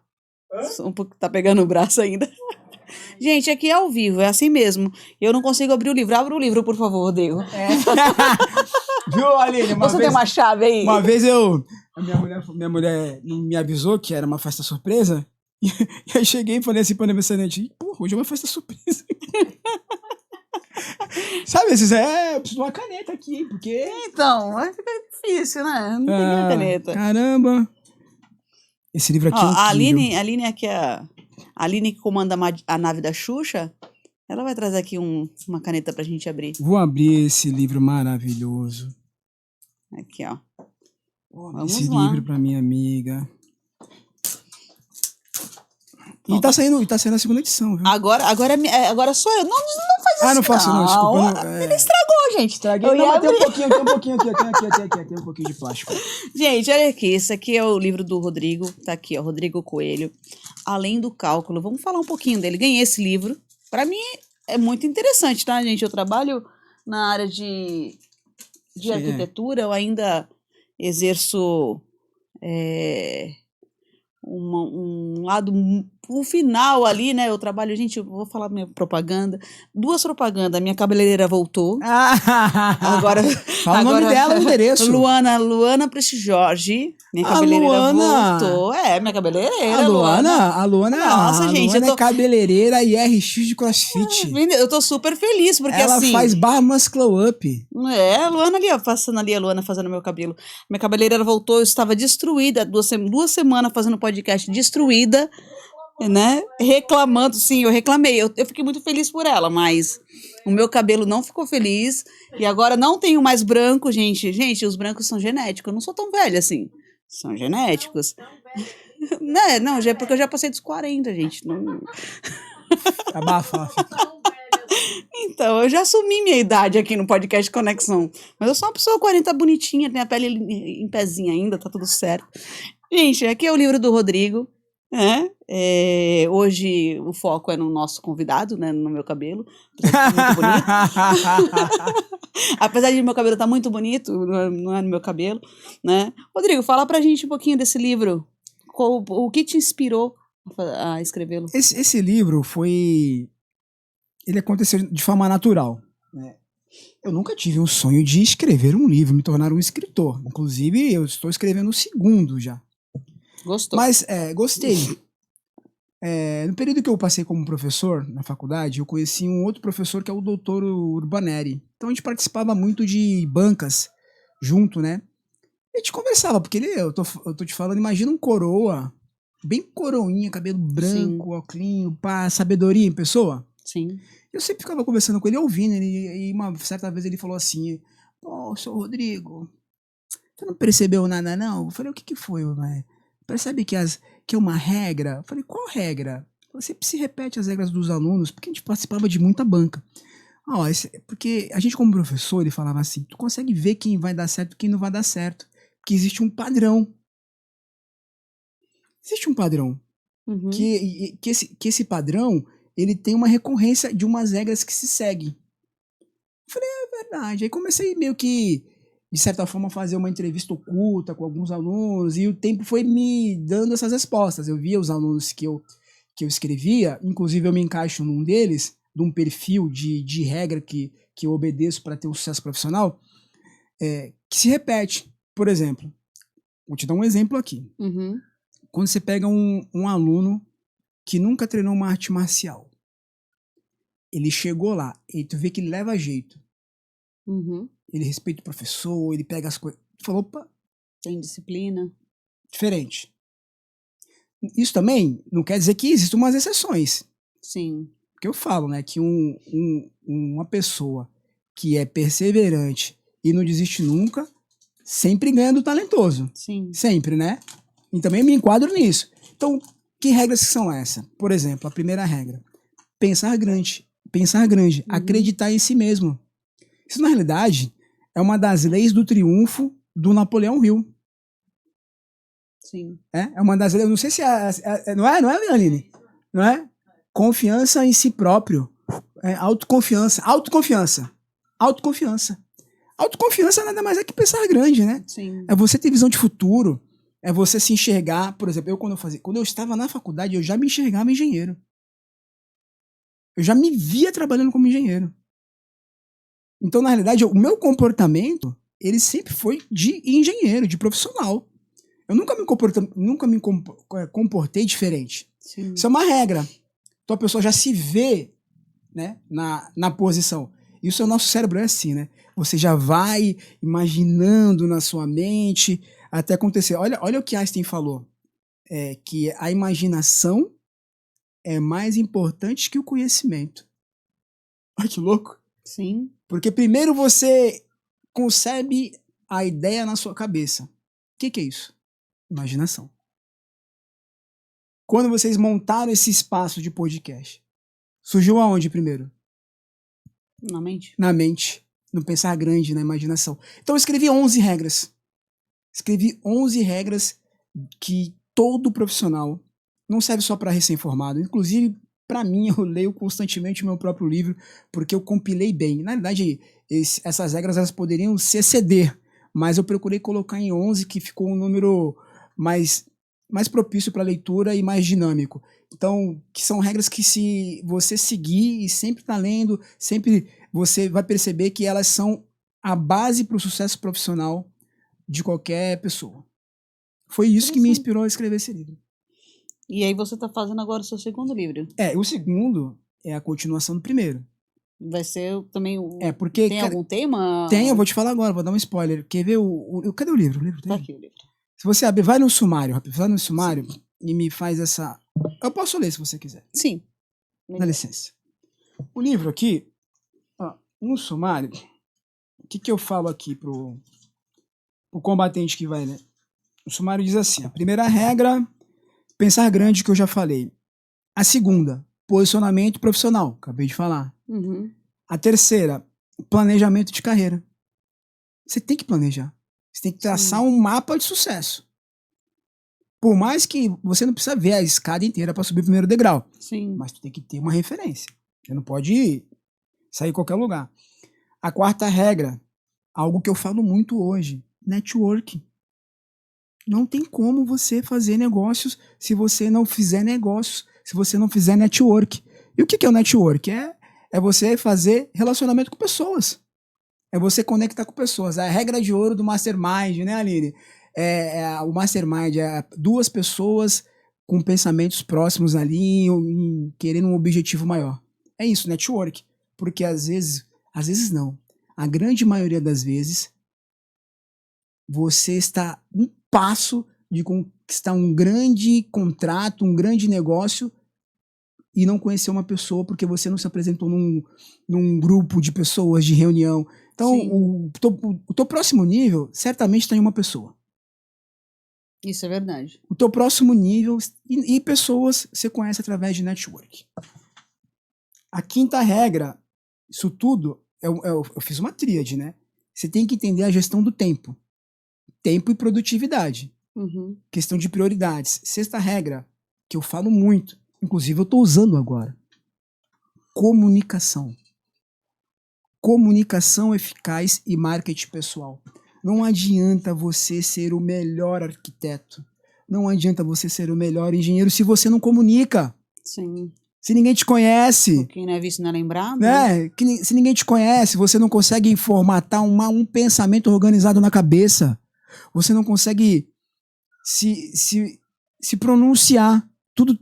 Tá pegando o braço ainda. Gente, aqui é ao vivo, é assim mesmo. Eu não consigo abrir o livro. Abra o livro, por favor, Rodrigo. Viu, Aline? Você tem uma chave aí? Uma vez minha mulher me avisou que era uma festa surpresa. E aí cheguei e falei assim pro aniversariante: porra, hoje é uma festa surpresa. Sabe, eu preciso de uma caneta aqui, porque... Então, vai ficar difícil, né? Não tem uma caneta. Caramba. Esse livro aqui é incrível. A Aline aqui a Aline que comanda a nave da Xuxa, ela vai trazer aqui uma caneta pra gente abrir. Vou abrir esse livro maravilhoso. Aqui, ó. Vamos esse lá. Livro pra minha amiga. E tá saindo a segunda edição, viu? Agora sou eu. Não faz isso. Não faço não, desculpa. Ele estragou, gente. Estraguei. Não, mas tem um pouquinho aqui. Tem um pouquinho de plástico. Gente, olha aqui. Esse aqui é o livro do Rodrigo. Tá aqui, ó. Rodrigo Coelho. Além do Cálculo. Vamos falar um pouquinho dele. Ganhei esse livro. Pra mim é muito interessante, tá, gente? Eu trabalho na área de arquitetura. Eu ainda exerço um lado, o final ali, né? Eu trabalho, gente, eu vou falar minha propaganda. 2 propagandas, minha cabeleireira voltou. Agora, fala o nome dela, o endereço. Luana Preste Jorge. Minha cabeleireira voltou. Minha cabeleireira. A Luana, nossa, gente, é cabeleireira e RX de CrossFit. Eu tô super feliz, porque ela assim... faz Bar Muscle Up. A Luana ali, ó, passando ali, a Luana fazendo meu cabelo. Minha cabeleireira voltou, eu estava destruída, 2 semanas fazendo podcast, destruída, né? Reclamando, sim, eu reclamei. Eu fiquei muito feliz por ela, mas o meu cabelo não ficou feliz. E agora não tenho mais branco, gente. Gente, os brancos são genéticos. Eu não sou tão velha assim. São genéticos. Não, já é porque eu já passei dos 40, gente. Não... Abafa. Então, eu já assumi minha idade aqui no podcast Conexão. Mas eu sou uma pessoa 40 bonitinha, tenho a pele em pezinha ainda, tá tudo certo. Gente, aqui é o livro do Rodrigo. Hoje o foco é no nosso convidado, né, no meu cabelo. Muito bonito. Apesar de meu cabelo estar muito bonito, não é no meu cabelo, né? Rodrigo, fala pra gente um pouquinho desse livro. O que te inspirou a escrevê-lo? Esse livro ele aconteceu de forma natural, né? Eu nunca tive um sonho de escrever um livro, me tornar um escritor. Inclusive, eu estou escrevendo o 2º já. Gostou? Mas, gostei. No período que eu passei como professor na faculdade, eu conheci um outro professor que é o Dr. Urbaneri. Então a gente participava muito de bancas junto, né? E a gente conversava, porque eu tô te falando, imagina um coroa, bem coroinha, cabelo branco, óculinho, pá, sabedoria em pessoa. Sim. Eu sempre ficava conversando com ele, ouvindo ele, e uma certa vez ele falou assim: "Pô, seu Rodrigo, você não percebeu nada não?" Eu falei: "O que foi, velho? Percebe que é uma regra?" Eu falei: "Qual regra?" Você se repete as regras dos alunos, porque a gente participava de muita banca. Porque a gente, como professor, ele falava assim: tu consegue ver quem vai dar certo e quem não vai dar certo. Porque existe um padrão. Existe um padrão. Uhum. Que esse padrão, ele tem uma recorrência de umas regras que se seguem. Eu falei: é verdade. Aí comecei meio que, de certa forma, fazer uma entrevista oculta com alguns alunos, e o tempo foi me dando essas respostas. Eu via os alunos que eu escrevia, inclusive eu me encaixo num deles, de um perfil de regra que eu obedeço para ter um sucesso profissional, que se repete. Por exemplo, vou te dar um exemplo aqui. Uhum. Quando você pega um aluno que nunca treinou uma arte marcial, ele chegou lá e tu vê que ele leva jeito. Uhum. Ele respeita o professor, ele pega as coisas. Tu falou: opa, tem disciplina. Diferente. Isso também não quer dizer que existem umas exceções. Sim. Porque eu falo, né, que uma pessoa que é perseverante e não desiste nunca, sempre ganha do talentoso. Sim. Sempre, né? E também me enquadro nisso. Então, que regras são essas? Por exemplo, a primeira regra: pensar grande. Pensar grande, acreditar em si mesmo. Isso, na realidade, é uma das leis do triunfo do Napoleão Hill. Sim. É uma das leis, não sei se não é, Aline? Não é? Confiança em si próprio. Autoconfiança. Autoconfiança nada mais é que pensar grande, né? Sim. É você ter visão de futuro. É você se enxergar. Por exemplo, quando eu estava na faculdade, eu já me enxergava engenheiro. Eu já me via trabalhando como engenheiro. Então, na realidade, o meu comportamento, ele sempre foi de engenheiro, de profissional. Eu nunca me comportei diferente. Sim. Isso é uma regra. Então a pessoa já se vê, né, na posição. Isso é o nosso cérebro, é assim, né? Você já vai imaginando na sua mente até acontecer. Olha o que Einstein falou. Que a imaginação é mais importante que o conhecimento. Olha que louco. Sim. Porque primeiro você concebe a ideia na sua cabeça. O que é isso? Imaginação. Quando vocês montaram esse espaço de podcast, surgiu aonde primeiro? Na mente. Na mente. No pensar grande, na imaginação. Então eu escrevi 11 regras. Escrevi 11 regras que todo profissional, não serve só para recém-formado, inclusive para mim, eu leio constantemente o meu próprio livro, porque eu compilei bem. Na verdade, essas regras elas poderiam se exceder, mas eu procurei colocar em 11, que ficou um número mais propício para leitura e mais dinâmico. Então, que são regras que, se você seguir e sempre tá lendo, sempre você vai perceber que elas são a base para o sucesso profissional de qualquer pessoa. Foi isso que me inspirou a escrever esse livro. E aí você tá fazendo agora o seu segundo livro. O segundo é a continuação do primeiro. Vai ser também o... porque... Tem algum tema? Tem, eu vou te falar agora, vou dar um spoiler. Quer ver cadê o livro? O livro tem? Tá aqui o livro. Se você abrir, vai no sumário, vai no sumário e me faz essa... Eu posso ler se você quiser. Sim. Dá licença. O livro aqui, no sumário, o que eu falo aqui pro combatente que vai ler? O sumário diz assim: a primeira regra, pensar grande, que eu já falei. A segunda, posicionamento profissional, acabei de falar. Uhum. A terceira, planejamento de carreira. Você tem que planejar. Você tem que traçar um mapa de sucesso. Por mais que você não precisa ver a escada inteira para subir o primeiro degrau. Sim. Mas tu tem que ter uma referência. Você não pode sair em qualquer lugar. A quarta regra, algo que eu falo muito hoje, network. Não tem como você fazer negócios se você não fizer negócios, se você não fizer network. E o que é o network? É você fazer relacionamento com pessoas. É você conectar com pessoas. A regra de ouro do Mastermind, né, Aline? O Mastermind é duas pessoas com pensamentos próximos ali e querendo um objetivo maior. É isso, network. Porque às vezes não. A grande maioria das vezes, você está um passo de conquistar um grande contrato, um grande negócio e não conhecer uma pessoa porque você não se apresentou num grupo de pessoas, de reunião. Então, o teu próximo nível certamente está em uma pessoa. Isso é verdade. O teu próximo nível e pessoas você conhece através de network. A quinta regra, isso tudo, eu fiz uma tríade, né? Você tem que entender a gestão do tempo. Tempo e produtividade. Uhum. Questão de prioridades. Sexta regra, que eu falo muito, inclusive eu estou usando agora. Comunicação. Comunicação eficaz e marketing pessoal. Não adianta você ser o melhor arquiteto. Não adianta você ser o melhor engenheiro se você não comunica. Sim. Se ninguém te conhece. Quem não é visto não é lembrado. Se ninguém te conhece, você não consegue formatar um pensamento organizado na cabeça. Você não consegue se pronunciar. Tudo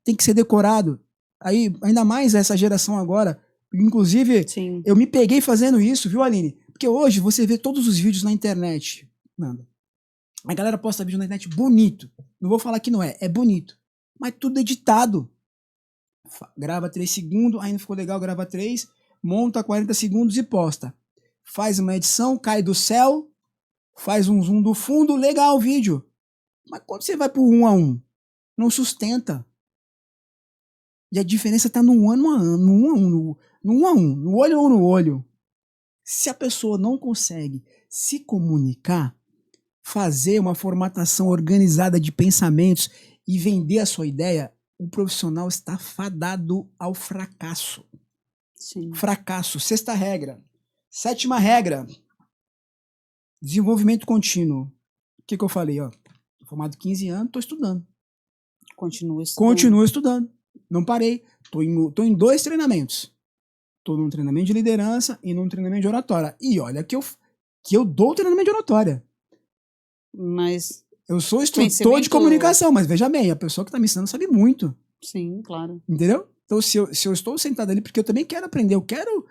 tem que ser decorado. Aí, ainda mais essa geração agora. Inclusive, Sim. Eu me peguei fazendo isso, viu, Aline? Porque hoje você vê todos os vídeos na internet. Mano, a galera posta vídeo na internet bonito. Não vou falar que não é bonito. Mas tudo editado. Grava 3 segundos, aí não ficou legal, grava 3, monta 40 segundos e posta. Faz uma edição, cai do céu, faz um zoom do fundo, legal o vídeo. Mas quando você vai pro 1 a 1, não sustenta. E a diferença tá no 1 a 1, no olho no olho. Se a pessoa não consegue se comunicar, fazer uma formatação organizada de pensamentos e vender a sua ideia, o profissional está fadado ao fracasso. Sim. Fracasso. Sexta regra. Sétima regra. Desenvolvimento contínuo. O que eu falei? Tô formado 15 anos, estou estudando. Continuo estudando. Não parei. Tô em 2 treinamentos. Tô num treinamento de liderança e num treinamento de oratória. E olha que eu dou treinamento de oratória. Mas... Eu sou instrutor de comunicação, mas veja bem, a pessoa que está me ensinando sabe muito. Sim, claro. Entendeu? Então, se eu estou sentado ali, porque eu também quero aprender, eu quero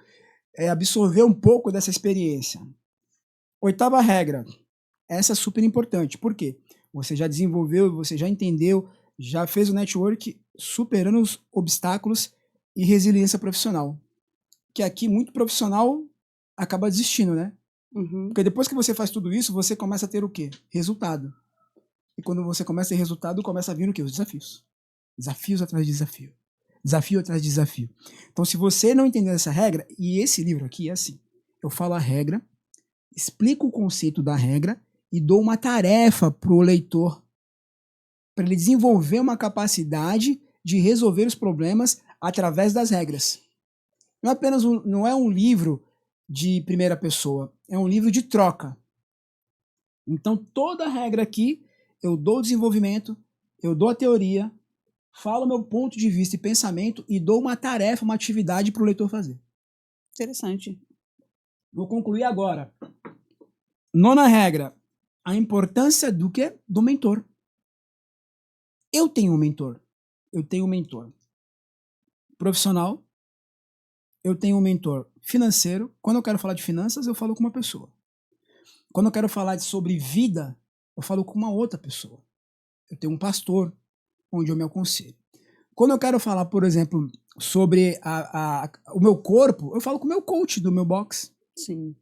absorver um pouco dessa experiência. Oitava regra. Essa é super importante. Por quê? Você já desenvolveu, você já entendeu, já fez o network superando os obstáculos e resiliência profissional. Que aqui muito profissional acaba desistindo, né? Uhum. Porque depois que você faz tudo isso, você começa a ter o quê? Resultado. E quando você começa a ter resultado, começa a vir o quê? Os desafios. Desafios atrás de desafio. Desafio atrás de desafio. Então, se você não entender essa regra, e esse livro aqui é assim, eu falo a regra, explico o conceito da regra e dou uma tarefa para o leitor, para ele desenvolver uma capacidade de resolver os problemas através das regras. Não é um livro de primeira pessoa, é um livro de troca. Então, toda a regra aqui, eu dou o desenvolvimento, eu dou a teoria, falo meu ponto de vista e pensamento e dou uma tarefa, uma atividade para o leitor fazer. Interessante. Vou concluir agora. 9ª regra, a importância do quê? Do mentor. Eu tenho um mentor. Eu tenho um mentor profissional, eu tenho um mentor financeiro. Quando eu quero falar de finanças, eu falo com uma pessoa. Quando eu quero falar sobre vida, eu falo com uma outra pessoa. Eu tenho um pastor onde eu me aconselho. Quando eu quero falar, por exemplo, sobre o meu corpo, eu falo com o meu coach do meu box. Sim.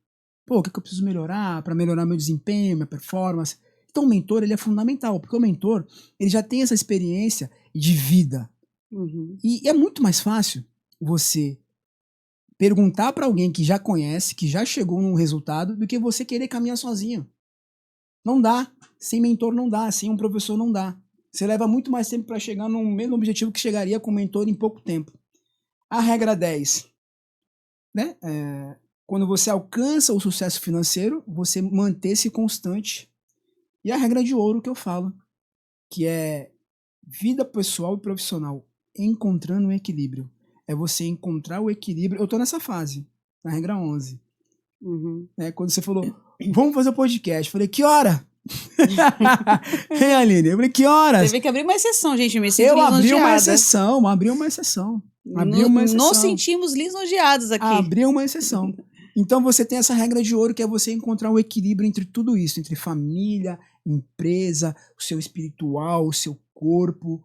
Pô, o que eu preciso melhorar para melhorar meu desempenho, minha performance? Então o mentor, ele é fundamental, porque o mentor, ele já tem essa experiência de vida. Uhum. E é muito mais fácil você perguntar para alguém que já conhece, que já chegou num resultado, do que você querer caminhar sozinho. Não dá. Sem mentor não dá, sem um professor não dá. Você leva muito mais tempo para chegar no mesmo objetivo que chegaria com o mentor em pouco tempo. A regra 10, né? Quando você alcança o sucesso financeiro, você manter-se constante. E a regra de ouro que eu falo, que é vida pessoal e profissional, encontrando um equilíbrio. É você encontrar o equilíbrio. Eu tô nessa fase, na regra 11. Uhum. Quando você falou, vamos fazer o podcast, eu falei, que hora? Hein, Aline? Eu falei, que horas? Teve que abrir uma exceção, gente. Me sinto Eu abri uma lisonjeada. exceção, abri uma exceção. Abri uma exceção. Nos sentimos lisonjeados aqui. Abri uma exceção. Então você tem essa regra de ouro que é você encontrar um equilíbrio entre tudo isso, entre família, empresa, o seu espiritual, o seu corpo.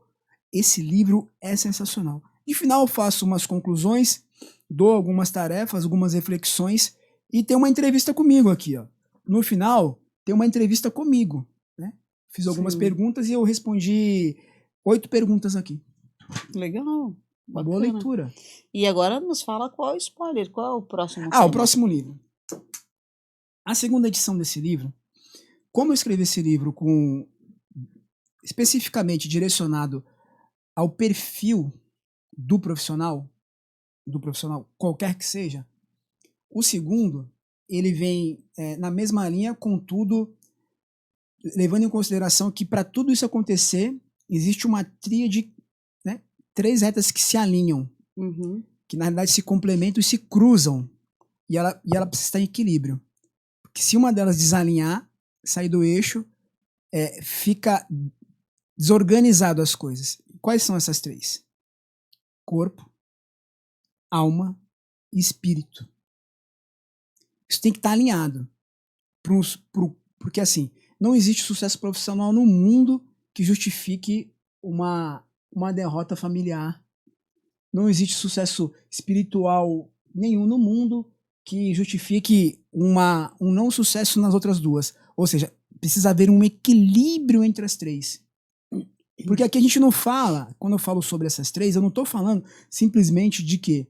Esse livro é sensacional. De final eu faço umas conclusões, dou algumas tarefas, algumas reflexões e tem uma entrevista comigo aqui, ó. No final tem uma entrevista comigo, né? Fiz algumas perguntas e eu respondi 8 perguntas aqui. Legal. Uma boa leitura. E agora nos fala qual é o spoiler, qual é o próximo tema? O próximo livro. A segunda edição desse livro, como eu escrevi esse livro especificamente direcionado ao perfil do profissional qualquer que seja, o segundo, ele vem na mesma linha, contudo, levando em consideração que para tudo isso acontecer, existe uma tríade, né? 3 retas que se alinham, que na verdade se complementam e se cruzam, e ela precisa estar em equilíbrio. Porque se uma delas desalinhar, sair do eixo, fica desorganizado as coisas. Quais são essas 3? Corpo, alma e espírito. Isso tem que estar alinhado. Porque assim, não existe sucesso profissional no mundo que justifique uma derrota familiar. Não existe sucesso espiritual nenhum no mundo que justifique um não sucesso nas outras duas. Ou seja, precisa haver um equilíbrio entre as 3. Porque aqui a gente não fala, quando eu falo sobre essas 3, eu não estou falando simplesmente de quê?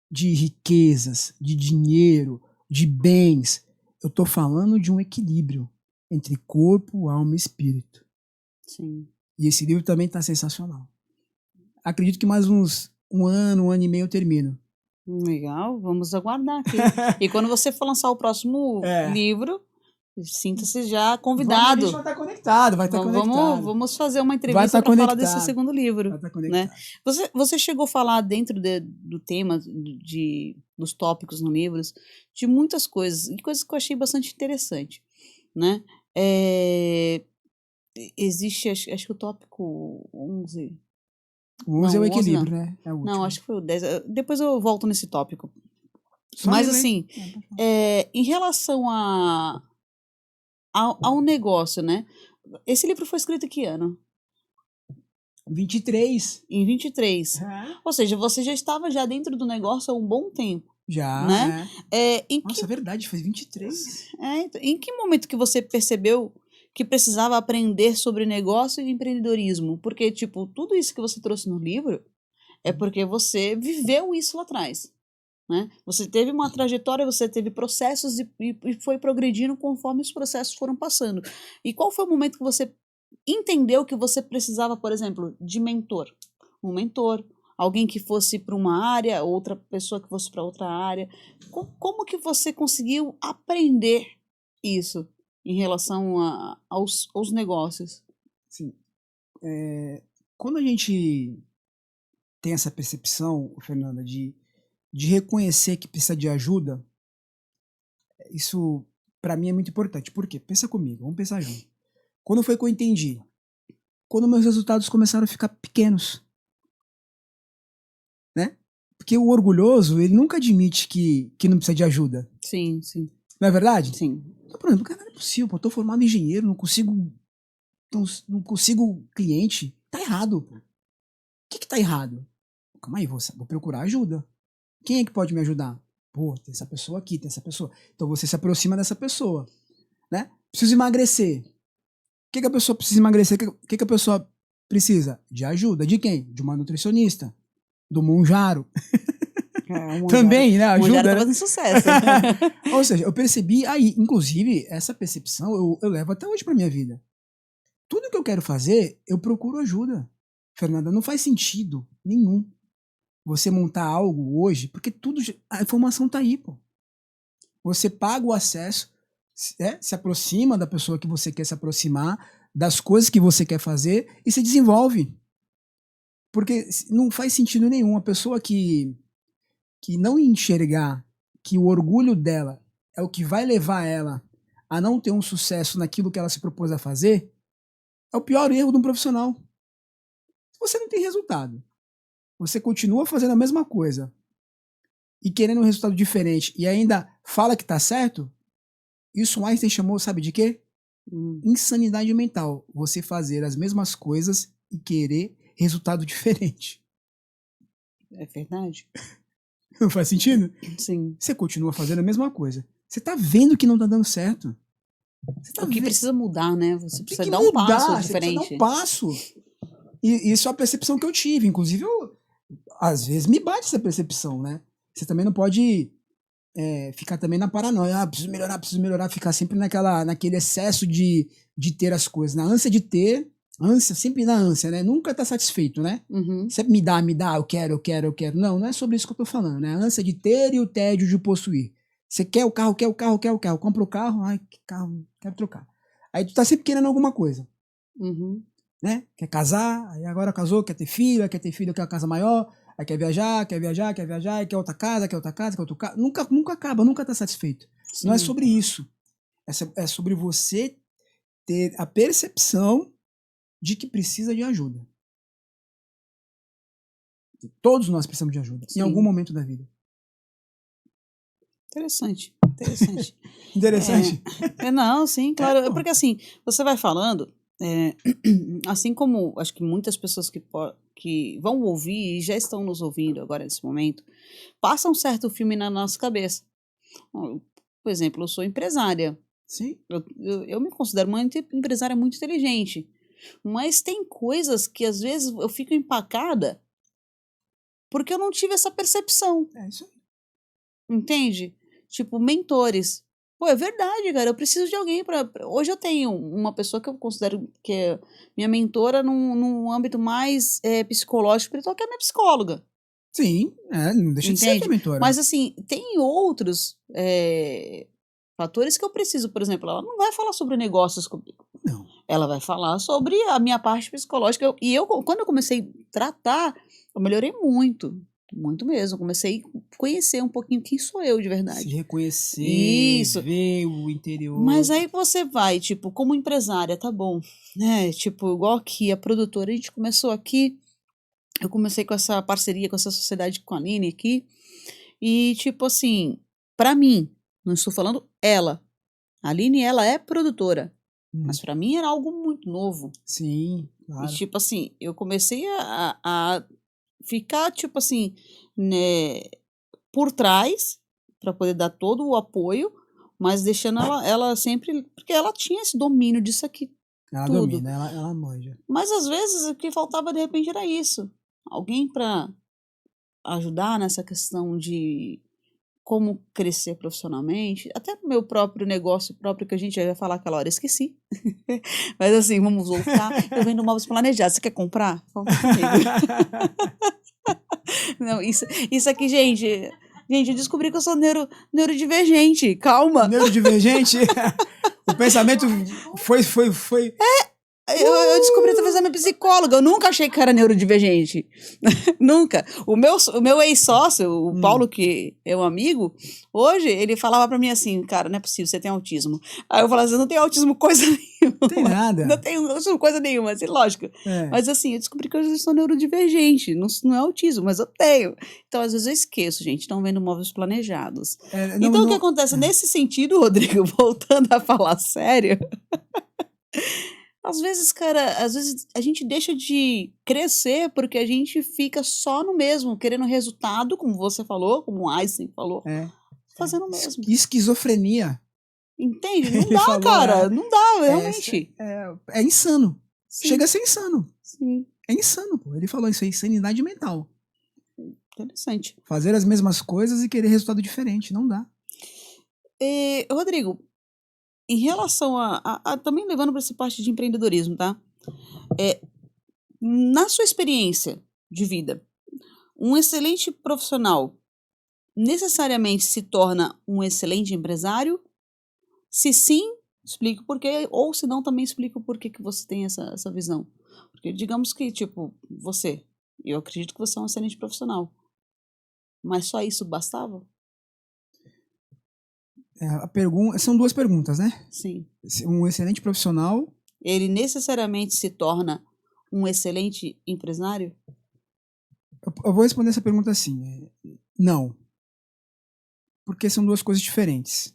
De riquezas, de dinheiro, de bens. Eu estou falando de um equilíbrio entre corpo, alma e espírito. Sim. E esse livro também está sensacional. Acredito que mais um ano e meio eu termino. Legal, vamos aguardar aqui. E quando você for lançar o próximo livro, sinta-se já convidado. A gente vai estar conectado, Vamos fazer uma entrevista para falar desse segundo livro. Vai estar conectado. Né? Você chegou a falar dentro do tema, dos tópicos no livro, de muitas coisas, e coisas que eu achei bastante interessante. Né? Existe, acho que o tópico 11... O 11 é o equilíbrio, né? É o último. Não, acho que foi o 10. Depois eu volto nesse tópico. Mas assim, em relação ao negócio, né? Esse livro foi escrito em que ano? 23. Em 23. Ou seja, você já estava dentro do negócio há um bom tempo. Já, né? Nossa, é verdade, foi 23. Então, em que momento que você percebeu que precisava aprender sobre negócio e empreendedorismo? Porque, tipo, tudo isso que você trouxe no livro é porque você viveu isso lá atrás, né? Você teve uma trajetória, você teve processos e foi progredindo conforme os processos foram passando. E qual foi o momento que você entendeu que você precisava, por exemplo, de mentor? Um mentor, alguém que fosse para uma área, outra pessoa que fosse para outra área. Como que você conseguiu aprender isso? em relação aos negócios. Sim. Quando a gente tem essa percepção, Fernanda, de reconhecer que precisa de ajuda, isso para mim é muito importante. Por quê? Pensa comigo, vamos pensar junto. Quando foi que eu entendi? Quando meus resultados começaram a ficar pequenos. Né? Porque o orgulhoso, ele nunca admite que não precisa de ajuda. Sim, sim. Não é verdade? Sim. Então, por exemplo, cara, não é possível, pô, eu tô formado em engenheiro, não consigo cliente. Tá errado, pô. O que tá errado? Calma aí, vou procurar ajuda. Quem é que pode me ajudar? Pô, tem essa pessoa aqui, tem essa pessoa. Então você se aproxima dessa pessoa, né? Preciso emagrecer. O que a pessoa precisa emagrecer? O que a pessoa precisa? De ajuda. De quem? De uma nutricionista. Do Monjaro. Também, né? Ajuda. Monjaro tá fazendo sucesso. Ou seja, eu percebi aí, inclusive, essa percepção eu levo até hoje pra minha vida. Tudo que eu quero fazer, eu procuro ajuda. Fernanda, não faz sentido nenhum você montar algo hoje, porque a informação tá aí, pô. Você paga o acesso, se aproxima da pessoa que você quer se aproximar, das coisas que você quer fazer e se desenvolve. Porque não faz sentido nenhum a pessoa que não enxergar que o orgulho dela é o que vai levar ela a não ter um sucesso naquilo que ela se propôs a fazer, é o pior erro de um profissional. Se você não tem resultado, você continua fazendo a mesma coisa e querendo um resultado diferente e ainda fala que tá certo, isso Einstein chamou, sabe de quê? Insanidade mental. Você fazer as mesmas coisas e querer resultado diferente. É verdade. Não faz sentido? Sim. Você continua fazendo a mesma coisa. Você tá vendo que não tá dando certo. O que precisa mudar, né? Você precisa dar um passo diferente. Você precisa dar um passo. E isso é a percepção que eu tive. Inclusive, às vezes me bate essa percepção, né? Você também não pode ficar também na paranoia. Preciso melhorar, ficar sempre naquele excesso de ter as coisas. Na ânsia de ter, sempre na ânsia, né? Nunca tá satisfeito, né? Uhum. Sempre me dá, eu quero. Não é sobre isso que eu tô falando, né? A ânsia de ter e o tédio de possuir. Você quer o carro. Compra o carro, ai, que carro, quero trocar. Aí tu tá sempre querendo alguma coisa. Uhum. Né? Quer casar, aí agora casou, quer ter filho, quer uma casa maior, aí quer viajar, aí quer outra casa, quer outro carro. Nunca acaba, nunca tá satisfeito. Sim. Não é sobre isso. É sobre você ter a percepção de que precisa de ajuda. Todos nós precisamos de ajuda, Sim. Em algum momento da vida. Interessante. Interessante? Não, sim, claro. Porque assim, você vai falando, assim como acho que muitas pessoas que vão ouvir e já estão nos ouvindo agora nesse momento, passa um certo filme na nossa cabeça. Por exemplo, eu sou empresária. Sim. Eu me considero uma empresária muito inteligente. Mas tem coisas que às vezes eu fico empacada porque eu não tive essa percepção. É isso aí. Entende? Tipo, mentores. Pô, é verdade, cara. Eu preciso de alguém pra... Hoje eu tenho uma pessoa que eu considero que é minha mentora num âmbito mais psicológico, espiritual, que é minha psicóloga. Sim, não deixa de ser minha mentora. Mas assim, tem outros fatores que eu preciso. Por exemplo, ela não vai falar sobre negócios comigo. Não. Ela vai falar sobre a minha parte psicológica. Quando eu comecei a tratar, eu melhorei muito. Muito mesmo. Comecei a conhecer um pouquinho quem sou eu de verdade. Se reconhecer, ver o interior. Mas aí você vai, tipo, como empresária, tá bom, né? Tipo, igual aqui, a produtora, a gente começou aqui, eu comecei com essa parceria, com essa sociedade com a Aline aqui, e tipo assim, pra mim, não estou falando ela, a Aline, ela é produtora, mas pra mim era algo muito novo. Sim, claro. E tipo assim, eu comecei a ficar, tipo assim, né, por trás, para poder dar todo o apoio, mas deixando ela sempre, porque ela tinha esse domínio disso aqui. Ela tudo. domina, ela manja. Mas às vezes o que faltava de repente era isso. Alguém para ajudar nessa questão de como crescer profissionalmente, até no meu próprio negócio próprio, que a gente já ia falar aquela hora, esqueci. Mas assim, vamos voltar. Eu vendo móveis planejados, você quer comprar? Fala comigo. Não, isso aqui, gente, Gente, eu descobri que eu sou neurodivergente. Calma. Neurodivergente. O pensamento foi. Eu descobri através da minha psicóloga. Eu nunca achei que era neurodivergente. Nunca. O meu ex-sócio, o Paulo, que é um amigo, hoje ele falava pra mim assim, cara, não é possível, você tem autismo. Aí eu falava assim, não tenho autismo coisa nenhuma. Não tem nada. Não tenho autismo coisa nenhuma, assim, lógico. É. Mas assim, eu descobri que eu sou neurodivergente. Não é autismo, mas eu tenho. Então, às vezes eu esqueço, gente. Estão vendo móveis planejados. Então, o que acontece? Nesse sentido, Rodrigo, voltando a falar sério... Às vezes, cara, a gente deixa de crescer porque a gente fica só no mesmo, querendo resultado, como você falou, como o Einstein falou, fazendo o mesmo. Esquizofrenia. Entende? Não dá, cara. Não dá, realmente. É insano. Sim. Chega a ser insano. Sim. É insano, pô. Ele falou isso aí, insanidade mental. Interessante. Fazer as mesmas coisas e querer resultado diferente. Não dá. Rodrigo, em relação também levando para essa parte de empreendedorismo, tá? Na sua experiência de vida, um excelente profissional necessariamente se torna um excelente empresário? Se sim, explique o porquê, ou se não, também explique o porquê que você tem essa visão. Porque digamos que, tipo, eu acredito que você é um excelente profissional, mas só isso bastava? São duas perguntas, né? Sim. Um excelente profissional... Ele necessariamente se torna um excelente empresário? Eu vou responder essa pergunta assim. Não. Porque são duas coisas diferentes.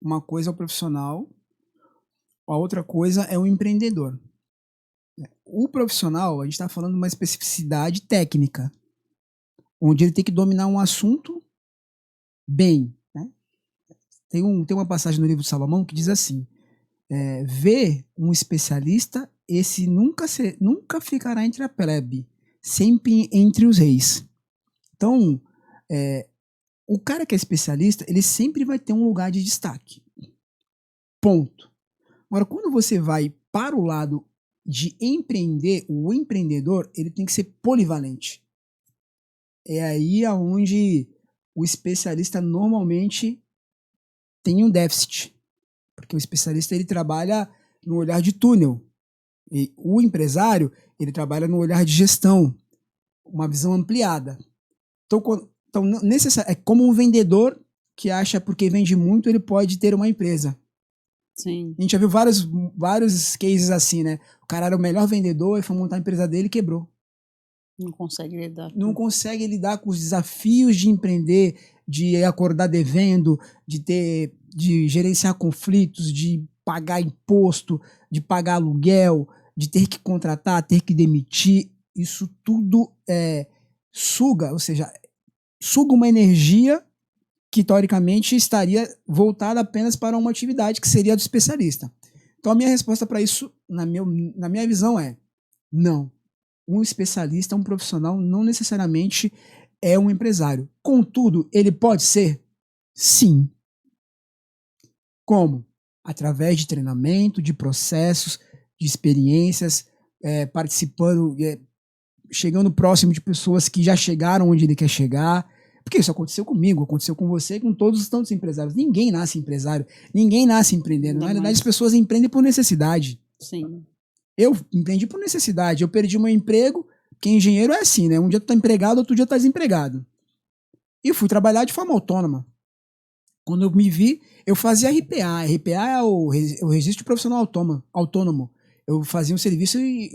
Uma coisa é o profissional, a outra coisa é o empreendedor. O profissional, a gente está falando de uma especificidade técnica, onde ele tem que dominar um assunto bem. Tem uma passagem no livro de Salomão que diz assim, vê um especialista, esse nunca ficará entre a plebe, sempre entre os reis. Então, o cara que é especialista, ele sempre vai ter um lugar de destaque. Ponto. Agora, quando você vai para o lado de empreender, o empreendedor, ele tem que ser polivalente. É aí onde o especialista normalmente tem um déficit, porque o especialista ele trabalha no olhar de túnel, e o empresário ele trabalha no olhar de gestão, uma visão ampliada. Então é como um vendedor que acha porque vende muito ele pode ter uma empresa. Sim. A gente já viu vários cases assim, né? O cara era o melhor vendedor e foi montar a empresa dele e quebrou. Não consegue lidar. Não consegue lidar com os desafios de empreender, de acordar devendo, de gerenciar conflitos, de pagar imposto, de pagar aluguel, de ter que contratar, ter que demitir. Isso tudo suga, ou seja, suga uma energia que teoricamente estaria voltada apenas para uma atividade que seria a do especialista. Então a minha resposta para isso, na minha visão, é não. Um especialista, um profissional, não necessariamente é um empresário. Contudo, ele pode ser? Sim. Como? Através de treinamento, de processos, de experiências, participando, chegando próximo de pessoas que já chegaram onde ele quer chegar. Porque isso aconteceu comigo, aconteceu com você e com todos os tantos empresários. Ninguém nasce empresário, ninguém nasce empreendendo. Na realidade, as pessoas empreendem por necessidade. Sim. Eu empreendi por necessidade. Eu perdi meu emprego, porque engenheiro é assim, né? Um dia tu tá empregado, outro dia tu tá desempregado. E fui trabalhar de forma autônoma. Quando eu me vi, eu fazia RPA. RPA é o registro profissional autônomo. Eu fazia um serviço e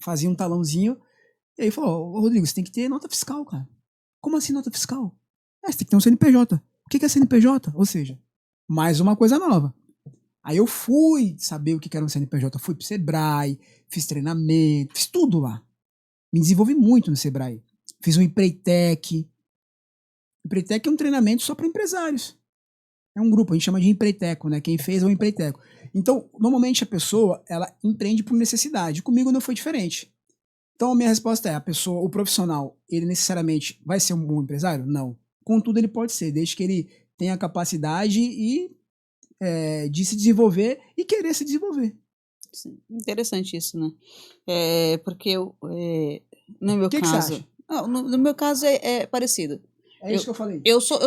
fazia um talãozinho. E aí falou, Rodrigo, você tem que ter nota fiscal, cara. Como assim nota fiscal? Você tem que ter um CNPJ. O que é CNPJ? Ou seja, mais uma coisa nova. Aí eu fui saber o que era um CNPJ. Fui pro Sebrae, fiz treinamento, fiz tudo lá. Me desenvolvi muito no Sebrae. Fiz um Empreitec. Empreitec é um treinamento só para empresários. É um grupo, a gente chama de Empreiteco, né? Quem fez é o Empreiteco. Então, normalmente a pessoa, ela empreende por necessidade. Comigo não foi diferente. Então, a minha resposta é, o profissional, ele necessariamente vai ser um bom empresário? Não. Contudo, ele pode ser, desde que ele tenha a capacidade de se desenvolver e querer se desenvolver. Sim, interessante isso, né? Porque no meu caso... no meu caso é parecido. É isso que eu falei. Eu sou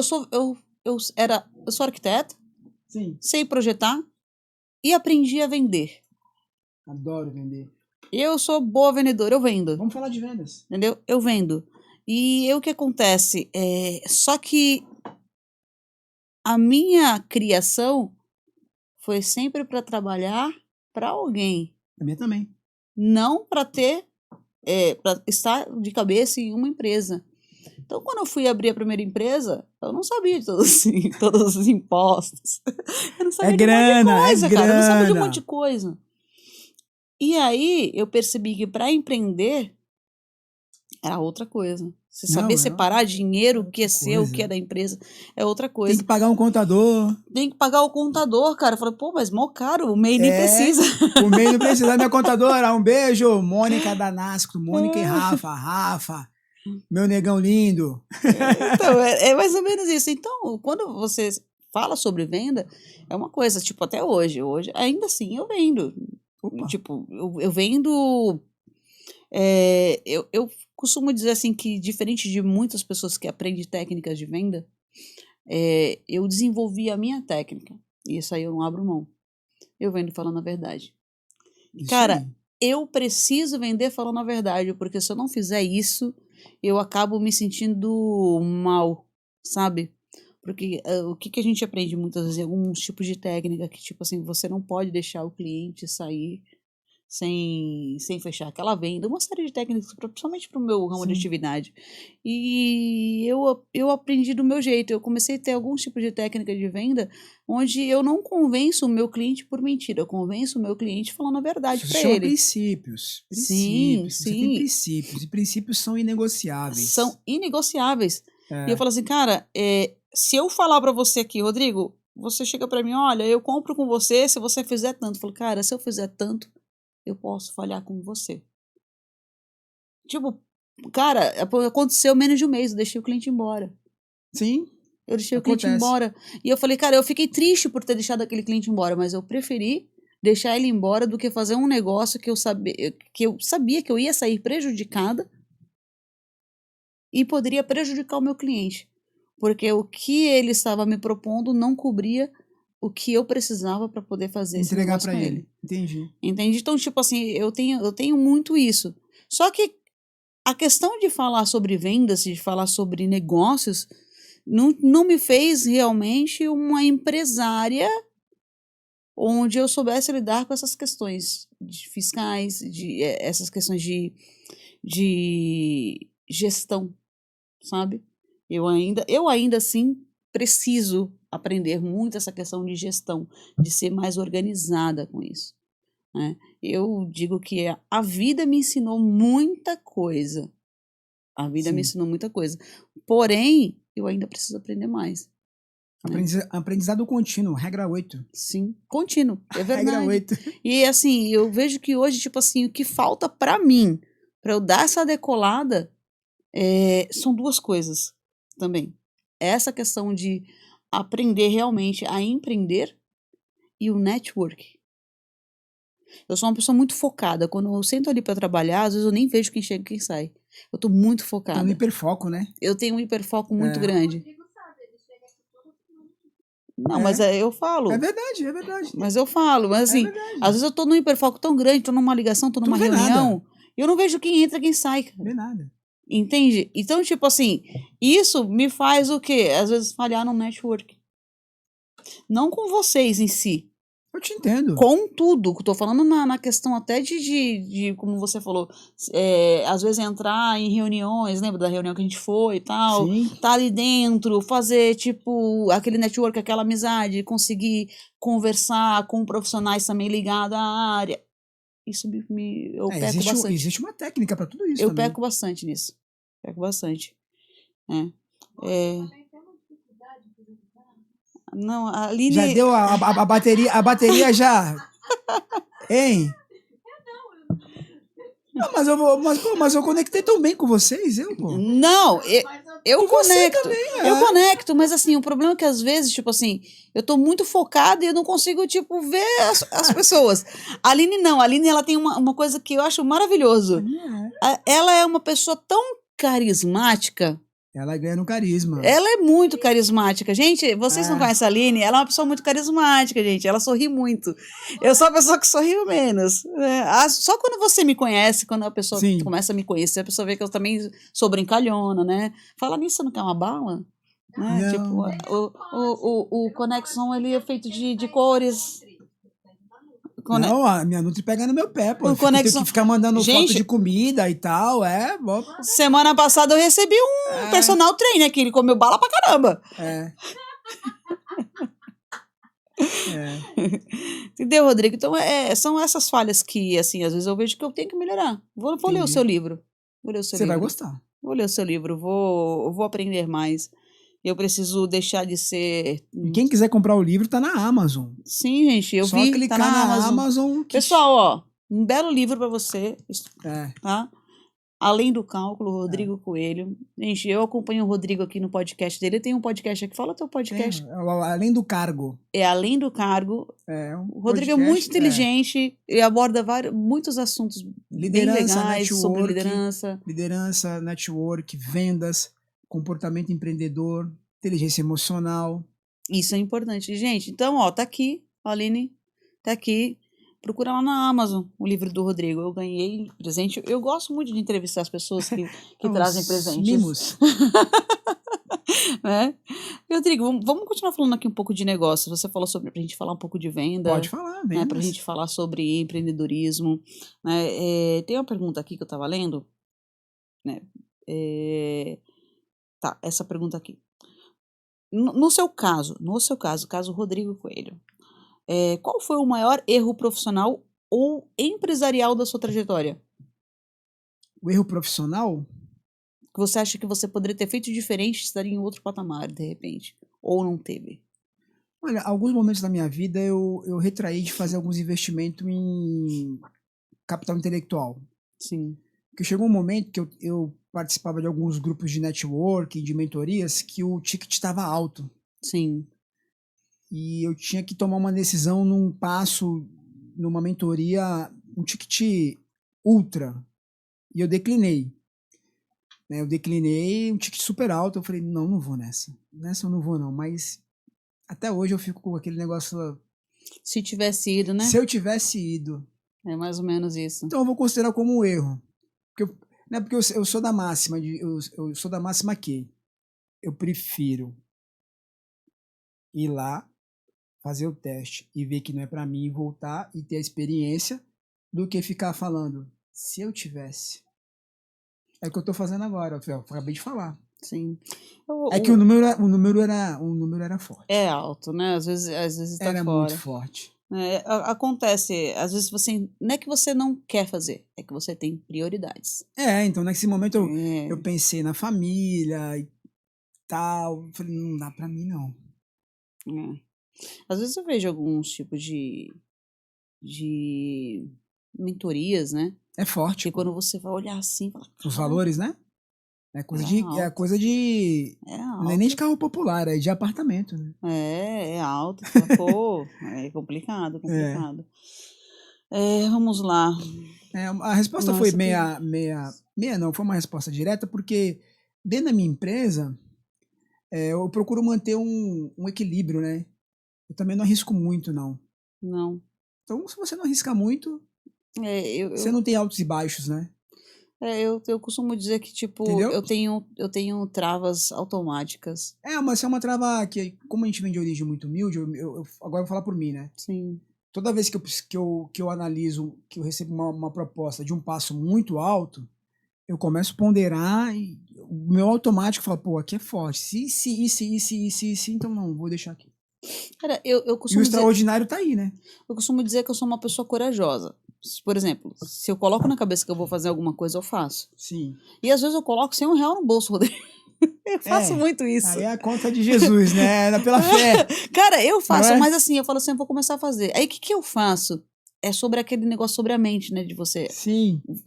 arquiteta, Sim. sei projetar e aprendi a vender. Adoro vender. Eu sou boa vendedora, eu vendo. Vamos falar de vendas. Entendeu? Eu vendo. E o que acontece? Só que a minha criação foi sempre para trabalhar para alguém. A minha também. Não para para estar de cabeça em uma empresa. Então, quando eu fui abrir a primeira empresa, eu não sabia de todos os impostos. Eu não sabia de um monte de coisa, cara. Eu não sabia de um monte de coisa. E aí, eu percebi que para empreender era outra coisa. Você saber separar dinheiro, o que é seu, o que é da empresa, é outra coisa. Tem que pagar um contador. Tem que pagar o contador, cara. Eu falei, pô, mas mó caro, o MEI nem precisa. O MEI não precisa. Minha contadora, um beijo. Mônica Danasco, Mônica e Rafa. Meu negão lindo. Então, é mais ou menos isso. Então, quando você fala sobre venda, é uma coisa, tipo, até hoje. Hoje, ainda assim, eu vendo. Opa. Tipo, eu vendo... eu costumo dizer assim que, diferente de muitas pessoas que aprendem técnicas de venda, eu desenvolvi a minha técnica. E isso aí eu não abro mão. Eu vendo falando a verdade. Isso cara, aí. Eu preciso vender falando a verdade, porque se eu não fizer isso, eu acabo me sentindo mal, sabe? Porque o que a gente aprende muitas vezes em alguns tipos de técnica que, tipo assim, você não pode deixar o cliente sair sem fechar aquela venda, uma série de técnicas, principalmente para o meu ramo de atividade. E eu aprendi do meu jeito, eu comecei a ter alguns tipos de técnica de venda onde eu não convenço o meu cliente por mentira, eu convenço o meu cliente falando a verdade para ele. Princípios. Sim. Você tem princípios, e princípios são inegociáveis. São inegociáveis. E eu falo assim, cara, se eu falar para você aqui, Rodrigo, você chega para mim, olha, eu compro com você se você fizer tanto. Eu falo, cara, se eu fizer tanto, eu posso falhar com você. Tipo, cara, aconteceu menos de um mês, eu deixei o cliente embora. Sim. Eu deixei o cliente embora. E eu falei, cara, eu fiquei triste por ter deixado aquele cliente embora, mas eu preferi deixar ele embora do que fazer um negócio que eu sabia que eu ia sair prejudicada e poderia prejudicar o meu cliente. Porque o que ele estava me propondo não cobria o que eu precisava para poder fazer esse negócio para ele. Entendi. Então, tipo assim, eu tenho muito isso. Só que a questão de falar sobre vendas, de falar sobre negócios, não me fez realmente uma empresária onde eu soubesse lidar com essas questões fiscais, essas questões de gestão, sabe? Eu ainda assim preciso aprender muito essa questão de gestão, de ser mais organizada com isso, né? Eu digo que a vida me ensinou muita coisa. A vida me ensinou muita coisa. Porém, eu ainda preciso aprender mais. Aprendizado contínuo, regra 8. Sim, contínuo, é verdade. Regra 8. E assim, eu vejo que hoje, tipo assim, o que falta para mim, para eu dar essa decolada, são duas coisas também. Essa questão de aprender realmente a empreender e o network. Eu sou uma pessoa muito focada. Quando eu sento ali para trabalhar, às vezes eu nem vejo quem chega e quem sai. Eu tô muito focada. Tem um hiperfoco, né? Eu tenho um hiperfoco muito grande. Não, mas eu falo. É verdade. Mas eu falo, mas assim, às vezes eu tô num hiperfoco tão grande, tô numa ligação, tô numa reunião, e eu não vejo quem entra, quem sai, cara. Não vê nada. Entende? Então, tipo assim, isso me faz o quê? Às vezes falhar no network. Não com vocês em si. Eu te entendo. Com tudo. Tô falando na questão até de como você falou, às vezes entrar em reuniões, lembra da reunião que a gente foi e tal? Sim. Tá ali dentro, fazer, tipo, aquele network, aquela amizade, conseguir conversar com profissionais também ligados à área. Isso eu peco bastante. Existe uma técnica para tudo isso eu também. peco bastante nisso. Peco bastante. Não, a Aline... Já deu a bateria já? Hein? Não, mas eu conectei tão bem com vocês, pô. Não, eu conecto. Também, eu conecto, mas assim, o problema é que às vezes, tipo assim, eu tô muito focada e eu não consigo, tipo, ver as pessoas. A Aline não, a Aline ela tem uma coisa que eu acho maravilhoso. Ela é uma pessoa tão carismática, Ela ganha no carisma. Ela é muito carismática. Gente, vocês não É. conhecem a Aline? Ela é uma pessoa muito carismática, gente. Ela sorri muito. Eu sou a pessoa que sorriu menos. Só quando você me conhece, quando a pessoa Sim. começa a me conhecer, a pessoa vê que eu também sou brincalhona, né? Fala nisso, você não quer uma bala? Né? Não. Tipo, o Conexon, ele é feito de cores. Não, a minha Nutri pega no meu pé, pô. O Eu tenho Conexon- que ficar mandando foto Gente- de comida e tal, bom. Semana passada eu recebi um personal trainer que ele comeu bala pra caramba. É. Entendeu, Rodrigo? Então, são essas falhas que, assim, às vezes eu vejo que eu tenho que melhorar. Vou ler o Entendi. seu livro. Vou ler o seu Você livro. vai gostar. Vou ler o seu livro. Vou aprender mais. Eu preciso deixar de ser... E quem quiser comprar o livro, tá na Amazon. Sim, gente, eu Só vi, clicar tá na na Amazon. Amazon que... Pessoal, ó, um belo livro pra você, É. tá? Além do Cálculo, Rodrigo Coelho. Gente, eu acompanho o Rodrigo aqui no podcast dele. Ele tem um podcast aqui. Fala teu podcast. Além do cargo. É Além do Cargo. O Rodrigo é muito inteligente. Ele aborda muitos assuntos Liderança, bem legais network, sobre liderança. Liderança, network, vendas, comportamento empreendedor, inteligência emocional. Isso é importante. Gente, então, ó, tá aqui. A Aline tá aqui. Procura lá na Amazon o livro do Rodrigo. Eu ganhei presente. Eu gosto muito de entrevistar as pessoas que trazem presentes. Mimos. Né? Rodrigo, vamos continuar falando aqui um pouco de negócio. Você falou pra gente falar um pouco de venda. Pode falar, né? Pra gente falar sobre empreendedorismo. Né? Tem uma pergunta aqui que eu tava lendo. Né? Tá, essa pergunta aqui. No seu caso, caso Rodrigo Coelho, qual foi o maior erro profissional ou empresarial da sua trajetória? O erro profissional? Que você acha que você poderia ter feito diferente, estaria em outro patamar, de repente? Ou não teve? Olha, alguns momentos da minha vida eu retraí de fazer alguns investimentos em capital intelectual. Sim. Porque chegou um momento que eu participava de alguns grupos de networking, de mentorias, que o ticket estava alto. Sim. E eu tinha que tomar uma decisão numa mentoria, um ticket ultra. E eu declinei. Eu declinei um ticket super alto. Eu falei, não vou nessa. Nessa eu não vou, não. Mas até hoje eu fico com aquele negócio. Se tivesse ido, né? Se eu tivesse ido. É mais ou menos isso. Então eu vou considerar como um erro. Porque eu sou da máxima. Eu sou da máxima que eu prefiro ir lá, fazer o teste e ver que não é pra mim, voltar e ter a experiência, do que ficar falando, se eu tivesse. É o que eu tô fazendo agora, eu acabei de falar. Sim. Que o número era forte. É alto, né? Às vezes tá era fora. Muito forte. Acontece, às vezes não é que você não quer fazer, é que você tem prioridades. Então nesse momento eu pensei na família e tal, falei, não dá pra mim não. Às vezes eu vejo alguns tipos de mentorias, né? É forte. Que quando você vai olhar assim, fala, os valores, né? É coisa de alto. Não é nem de carro popular, é de apartamento, né? É alto. Pô, é complicado. Vamos lá. A resposta foi meia não, foi uma resposta direta, porque dentro da minha empresa eu procuro manter um equilíbrio, né? Eu também não arrisco muito, não. Não. Então, se você não arrisca muito, você não tem altos e baixos, né? Eu costumo dizer que, tipo, eu tenho travas automáticas. Mas é uma trava que, como a gente vem de origem muito humilde, agora eu vou falar por mim, né? Sim. Toda vez que eu analiso, que eu recebo uma proposta de um passo muito alto, eu começo a ponderar e o meu automático fala, pô, aqui é forte. Se, então não, vou deixar aqui. Cara, eu costumo e o extraordinário tá aí, né? Eu costumo dizer que eu sou uma pessoa corajosa. Por exemplo, se eu coloco na cabeça que eu vou fazer alguma coisa, eu faço. Sim. E às vezes eu coloco R$100 no bolso, Rodrigo. Eu faço muito isso. Aí é a conta de Jesus, né? Pela fé. Cara, eu faço, mas assim, eu falo assim, eu vou começar a fazer. Aí o que eu faço? É sobre aquele negócio sobre a mente, né? De você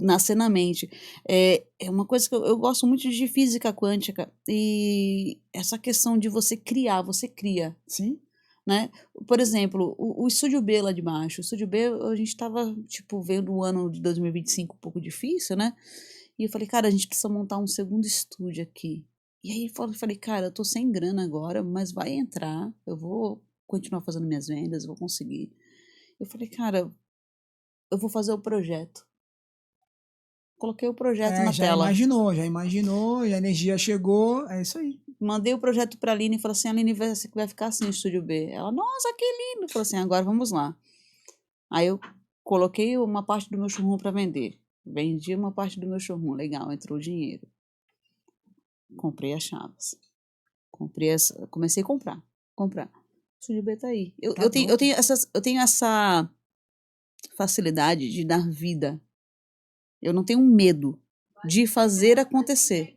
nascer na mente. É uma coisa que eu gosto muito de física quântica. E essa questão de você cria. Sim. Né? Por exemplo, o Estúdio B lá de baixo. O Estúdio B, a gente tava, tipo, vendo o ano de 2025 um pouco difícil, né? E eu falei, cara, a gente precisa montar um segundo estúdio aqui. E aí eu falei, cara, eu tô sem grana agora, mas vai entrar, eu vou continuar fazendo minhas vendas, eu vou conseguir. Eu falei, cara, eu vou fazer o projeto. Coloquei o projeto na tela. Já imaginou, a energia chegou, é isso aí. Mandei o projeto pra Aline e falei assim, Aline, vai ficar assim o Estúdio B. Ela, nossa, que lindo. Falei assim, agora vamos lá. Aí eu coloquei uma parte do meu showroom para vender. Vendi uma parte do meu showroom, legal, entrou o dinheiro. Comprei as chaves. Comecei a comprar. O Estúdio B tá aí. Eu tenho essa facilidade de dar vida. Eu não tenho medo de fazer acontecer.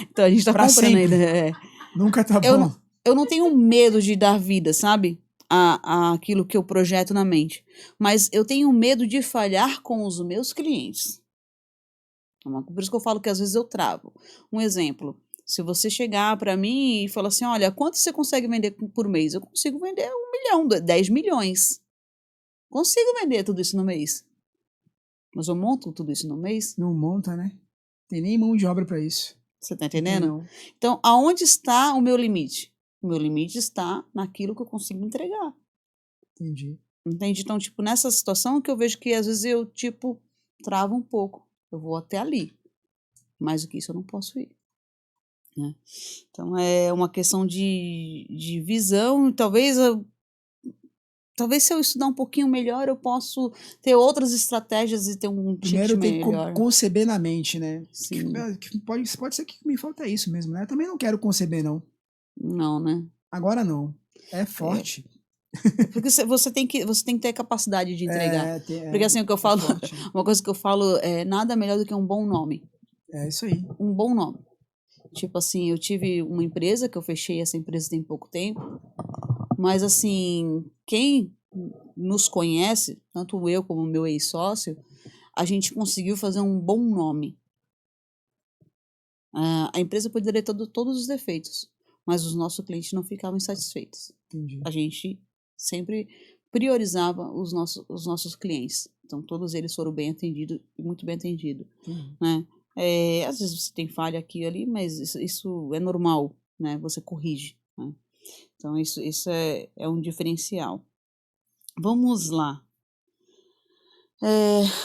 Então a gente tá Pra comprando sempre. ainda. Nunca tá bom. Eu não tenho medo de dar vida, sabe? Aquilo que eu projeto na mente. Mas eu tenho medo de falhar com os meus clientes. Por isso que eu falo que às vezes eu travo. Um exemplo. Se você chegar para mim e falar assim, olha, quanto você consegue vender por mês? Eu consigo vender 1 milhão, 10 milhões. Consigo vender tudo isso no mês. Mas eu monto tudo isso no mês? Não monta, né? Tem nem mão de obra para isso. Você tá entendendo? Não. Então, aonde está o meu limite? O meu limite está naquilo que eu consigo entregar. Entendi. Entende? Então, tipo, nessa situação que eu vejo que às vezes eu, tipo, travo um pouco. Eu vou até ali. Mais do que isso eu não posso ir. Né? Então, é uma questão de visão. Talvez se eu estudar um pouquinho melhor, eu posso ter outras estratégias e ter um Primeiro ticket tem que melhor. conceber na mente, né? Sim. Pode ser que me falta isso mesmo, né? Eu também não quero conceber, não. Não, né? Agora não. É forte. Porque você tem que ter capacidade de entregar. Porque assim, o que eu falo, forte. uma coisa que eu falo é nada melhor do que um bom nome. É isso aí. Um bom nome. Tipo assim, eu tive uma empresa que eu fechei, essa empresa tem pouco tempo, mas assim, quem nos conhece, tanto eu como o meu ex-sócio, a gente conseguiu fazer um bom nome. A empresa poderia ter todos os defeitos, mas os nossos clientes não ficavam insatisfeitos. Entendi. A gente sempre priorizava os nossos clientes. Então, todos eles foram bem atendidos, muito bem atendidos. Né? Às vezes você tem falha aqui e ali, mas isso é normal, né? Você corrige. Né? Então, isso é um diferencial. Vamos lá.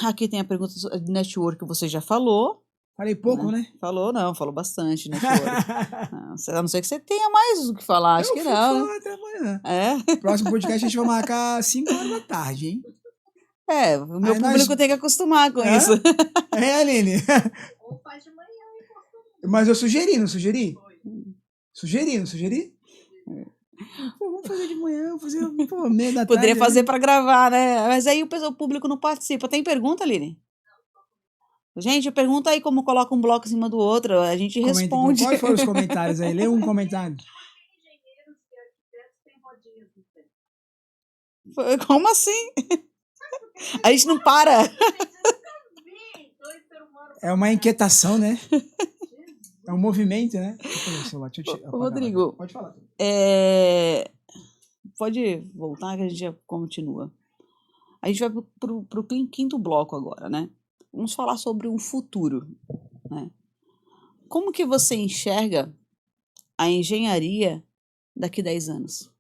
Aqui tem a pergunta de network que você já falou. Falei pouco, né? Falou bastante network. A não ser que você tenha mais o que falar, acho que não. Eu vou até amanhã. Próximo podcast a gente vai marcar 5 horas da tarde, hein? O meu público tem que acostumar com isso. Aline? Ou faz de manhã e corta. Mas eu sugeri, não sugeri? Sugeri? Pô, vamos fazer de manhã, meia da tarde. Poderia fazer para gravar, né? Mas aí o público não participa. Tem pergunta, Aline? Gente, pergunta aí como coloca um bloco em cima do outro, a gente responde. Quais foram os comentários aí? Lê um comentário. Engenheiros e arquitetos têm rodinhas no pé. Como assim? A gente não para. É uma inquietação, né? É um movimento, né? Rodrigo, pode falar. Pode voltar que a gente já continua. A gente vai pro quinto bloco agora, né? Vamos falar sobre um futuro, né? Como que você enxerga a engenharia daqui a 10 anos?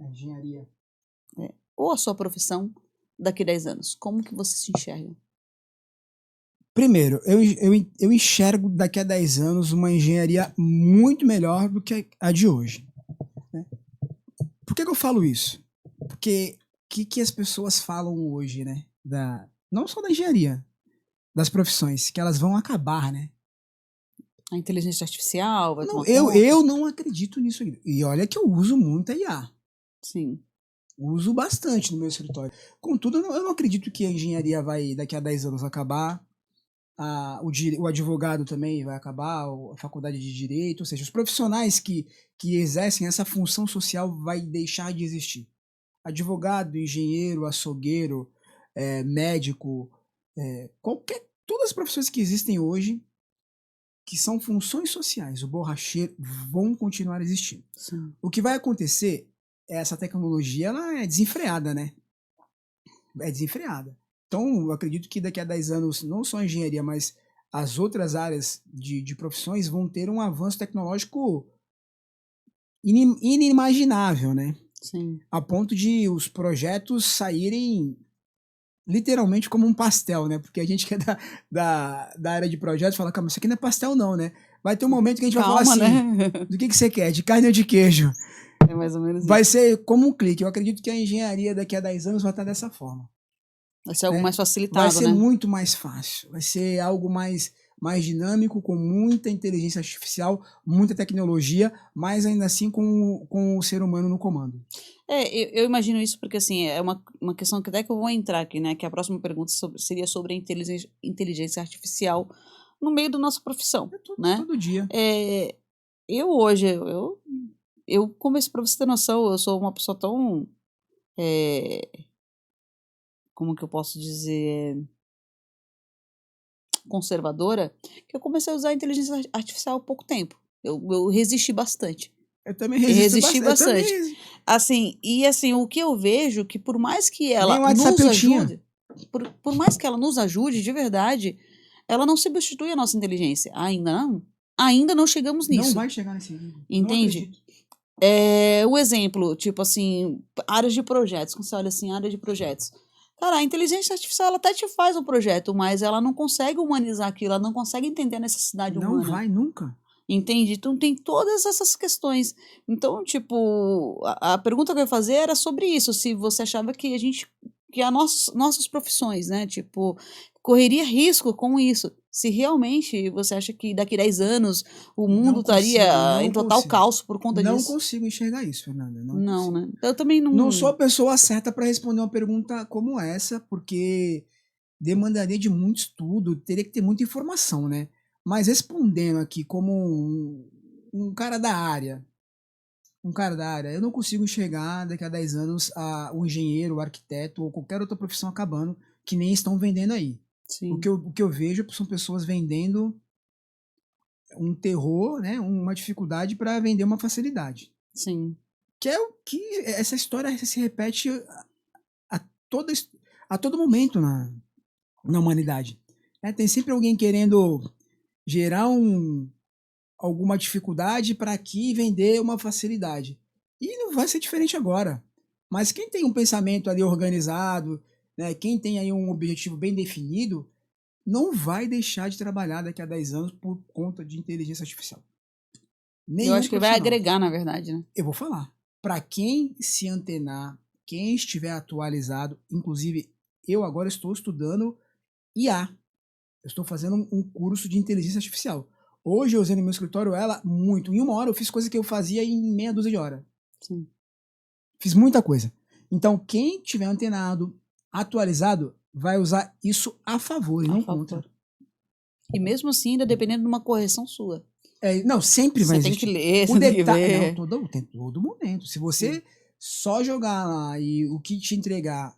A engenharia. Ou a sua profissão daqui a 10 anos? Como que você se enxerga? Primeiro, eu enxergo daqui a 10 anos uma engenharia muito melhor do que a de hoje. Né? Por que eu falo isso? Porque o que as pessoas falam hoje, né? Não só da engenharia, das profissões, que elas vão acabar, né? A inteligência artificial vai tomar conta? Eu não acredito nisso. E olha que eu uso muito a IA. Sim. Uso bastante no meu escritório. Contudo, eu não acredito que a engenharia vai, daqui a 10 anos, acabar. O advogado também vai acabar, a faculdade de direito, ou seja, os profissionais que exercem essa função social vai deixar de existir. Advogado, engenheiro, açougueiro, médico, todas as profissões que existem hoje, que são funções sociais, o borracheiro, vão continuar existindo. Sim. O que vai acontecer é essa tecnologia, ela é desenfreada, né? É desenfreada. Então, eu acredito que daqui a 10 anos, não só a engenharia, mas as outras áreas de profissões vão ter um avanço tecnológico inimaginável, né? Sim. A ponto de os projetos saírem literalmente como um pastel, né? Porque a gente que é da área de projetos fala, calma, isso aqui não é pastel não, né? Vai ter um momento que a gente vai falar assim, né? do que você quer? De carne ou de queijo? É mais ou menos Vai isso. ser como um clique. Eu acredito que a engenharia daqui a 10 anos vai estar dessa forma. Vai ser algo né? mais Vai facilitado, ser né? muito mais fácil. Vai ser algo mais dinâmico, com muita inteligência artificial, muita tecnologia, mas ainda assim com o ser humano no comando. Eu imagino isso porque, assim, é uma questão que até que eu vou entrar aqui, né? Que a próxima pergunta seria sobre a inteligência artificial no meio da nossa profissão, né? Todo dia. Eu hoje, eu comecei, pra você ter noção, eu sou uma pessoa tão, como que eu posso dizer, conservadora, que eu comecei a usar a inteligência artificial há pouco tempo. Eu resisti bastante. Eu também Resisti bastante. Eu também... Assim, o que eu vejo que por mais que ela Nem o WhatsApp nos eu tinha. ajude, por mais que ela nos ajude de verdade, ela não substitui a nossa inteligência. Ainda não chegamos nisso. Não vai chegar nesse nível. Entende? O exemplo, tipo assim, áreas de projetos. Quando você olha assim, área de projetos. Cara, a inteligência artificial ela até te faz um projeto, mas ela não consegue humanizar aquilo, ela não consegue entender a necessidade humana. Não vai nunca. Entende? Então tem todas essas questões. Então, tipo, a pergunta que eu ia fazer era sobre isso, se você achava que nossas profissões, né, tipo, correria risco com isso. Se realmente você acha que daqui a 10 anos o mundo estaria em total caos por conta disso. Não consigo enxergar isso, Fernanda. Não, né? Eu também não... Não sou a pessoa certa para responder uma pergunta como essa, porque demandaria de muito estudo, teria que ter muita informação, né? Mas respondendo aqui como um cara da área, eu não consigo enxergar daqui a 10 anos o engenheiro, o arquiteto ou qualquer outra profissão acabando, que nem estão vendendo aí. Sim. O que eu vejo são pessoas vendendo um terror, né? Uma dificuldade para vender uma facilidade. Sim. Que é o que essa história se repete a todo momento na humanidade. Tem sempre alguém querendo gerar alguma dificuldade para aqui vender uma facilidade. E não vai ser diferente agora. Mas quem tem um pensamento ali organizado, né, quem tem aí um objetivo bem definido, não vai deixar de trabalhar daqui a 10 anos por conta de inteligência artificial. Eu acho que vai agregar, na verdade, né? Eu vou falar. Para quem se antenar, quem estiver atualizado, inclusive eu agora estou estudando IA. Eu estou fazendo um curso de inteligência artificial. Hoje eu usei no meu escritório ela muito. Em 1 hora eu fiz coisa que eu fazia em meia dúzia de horas. Sim. Fiz muita coisa. Então, quem tiver antenado, atualizado, vai usar isso a favor e não contra. E mesmo assim, ainda dependendo de uma correção sua. Não, sempre vai existir. Você tem que ler, você tem que ver. Todo momento. Se você só jogar lá e o que te entregar,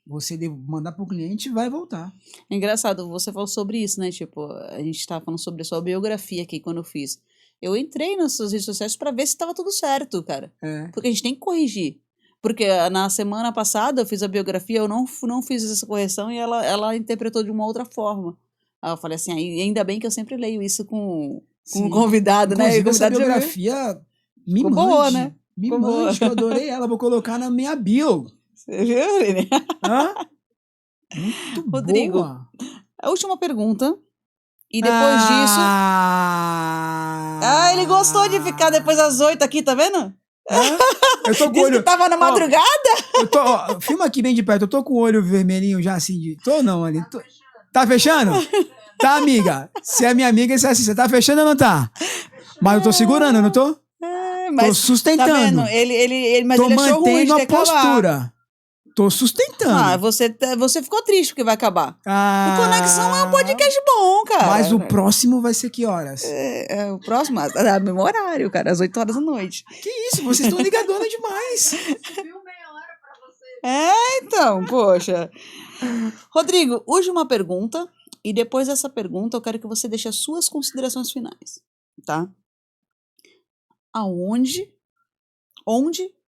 você mandar para o cliente, vai voltar. É engraçado, você falou sobre isso, né? Tipo, a gente estava falando sobre a sua biografia aqui quando eu fiz. Eu entrei nas suas redes sociais para ver se estava tudo certo, cara. Porque a gente tem que corrigir. Porque na semana passada eu fiz a biografia, eu não fiz essa correção e ela interpretou de uma outra forma. Aí eu falei assim, ainda bem que eu sempre leio isso com um convidado, né? E essa biografia me mande. Boa, né? Me mande, que eu adorei ela. Vou colocar na minha bio. Você viu, Lili? Muito Rodrigo, boa. A última pergunta. E depois disso... ele gostou de ficar depois das 8 aqui, tá vendo? Eu tô com Disse o olho... que tava na madrugada. Filma aqui bem de perto. Eu tô com o olho vermelhinho já assim de... Tô não, ali. Tá fechando? Tá, amiga? Se é minha amiga, isso é assim. Você tá fechando ou não tá? Mas eu tô segurando, eu não tô? Tô sustentando. Tá vendo? Mas ele achou ruim de mantendo a acabar. postura. Tô sustentando. Você ficou triste porque vai acabar. O Conexão é um podcast bom, cara. Mas o próximo vai ser que horas? O próximo? Mesmo horário, cara. Às 8 horas da noite. Que isso? Vocês estão ligadona demais. Subiu meia hora pra você. Então, poxa. Rodrigo, última pergunta. E depois dessa pergunta, eu quero que você deixe as suas considerações finais. Tá? Onde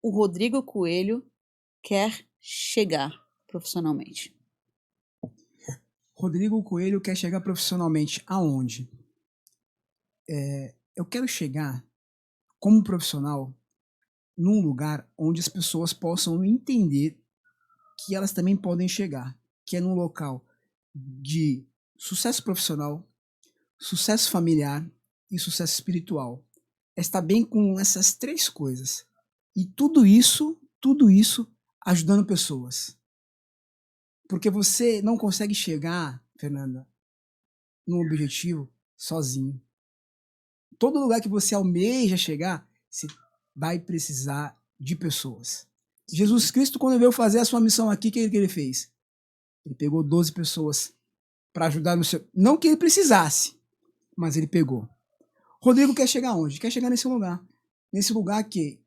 o Rodrigo Coelho quer chegar profissionalmente? Rodrigo Coelho quer chegar profissionalmente aonde? Eu quero chegar como profissional num lugar onde as pessoas possam entender que elas também podem chegar, que é num local de sucesso profissional, sucesso familiar e sucesso espiritual. É estar bem com essas 3 coisas. E tudo isso ajudando pessoas. Porque você não consegue chegar, Fernanda, num objetivo sozinho. Todo lugar que você almeja chegar, você vai precisar de pessoas. Jesus Cristo, quando veio fazer a sua missão aqui, o que ele fez? Ele pegou 12 pessoas para ajudar no seu... Não que ele precisasse, mas ele pegou. Rodrigo quer chegar onde? Quer chegar nesse lugar. Nesse lugar que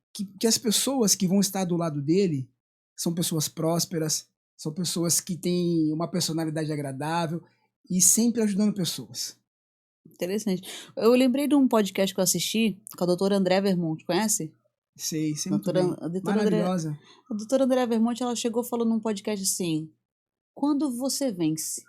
as pessoas que vão estar do lado dele são pessoas prósperas, são pessoas que têm uma personalidade agradável e sempre ajudando pessoas. Interessante. Eu lembrei de um podcast que eu assisti com a doutora André Vermont, conhece? Sei muito bem. Maravilhosa. A doutora André Vermont, ela chegou falando num podcast assim, quando você vence,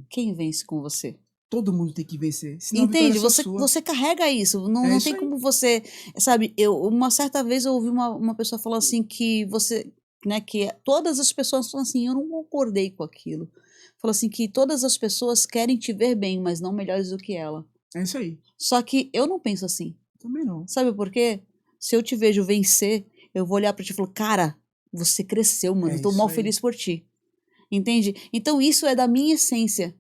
quem vence com você? Todo mundo tem que vencer. Senão entende? Você carrega isso. Não tem como você... Sabe, uma certa vez eu ouvi uma pessoa falar assim que você... Né, que todas as pessoas falam assim, eu não concordei com aquilo. Falou assim que todas as pessoas querem te ver bem, mas não melhores do que ela. É isso aí. Só que eu não penso assim. Também não. Sabe por quê? Se eu te vejo vencer, eu vou olhar pra ti e falar, cara, você cresceu, mano. Eu tô mal feliz por ti. Entende? Então isso é da minha essência.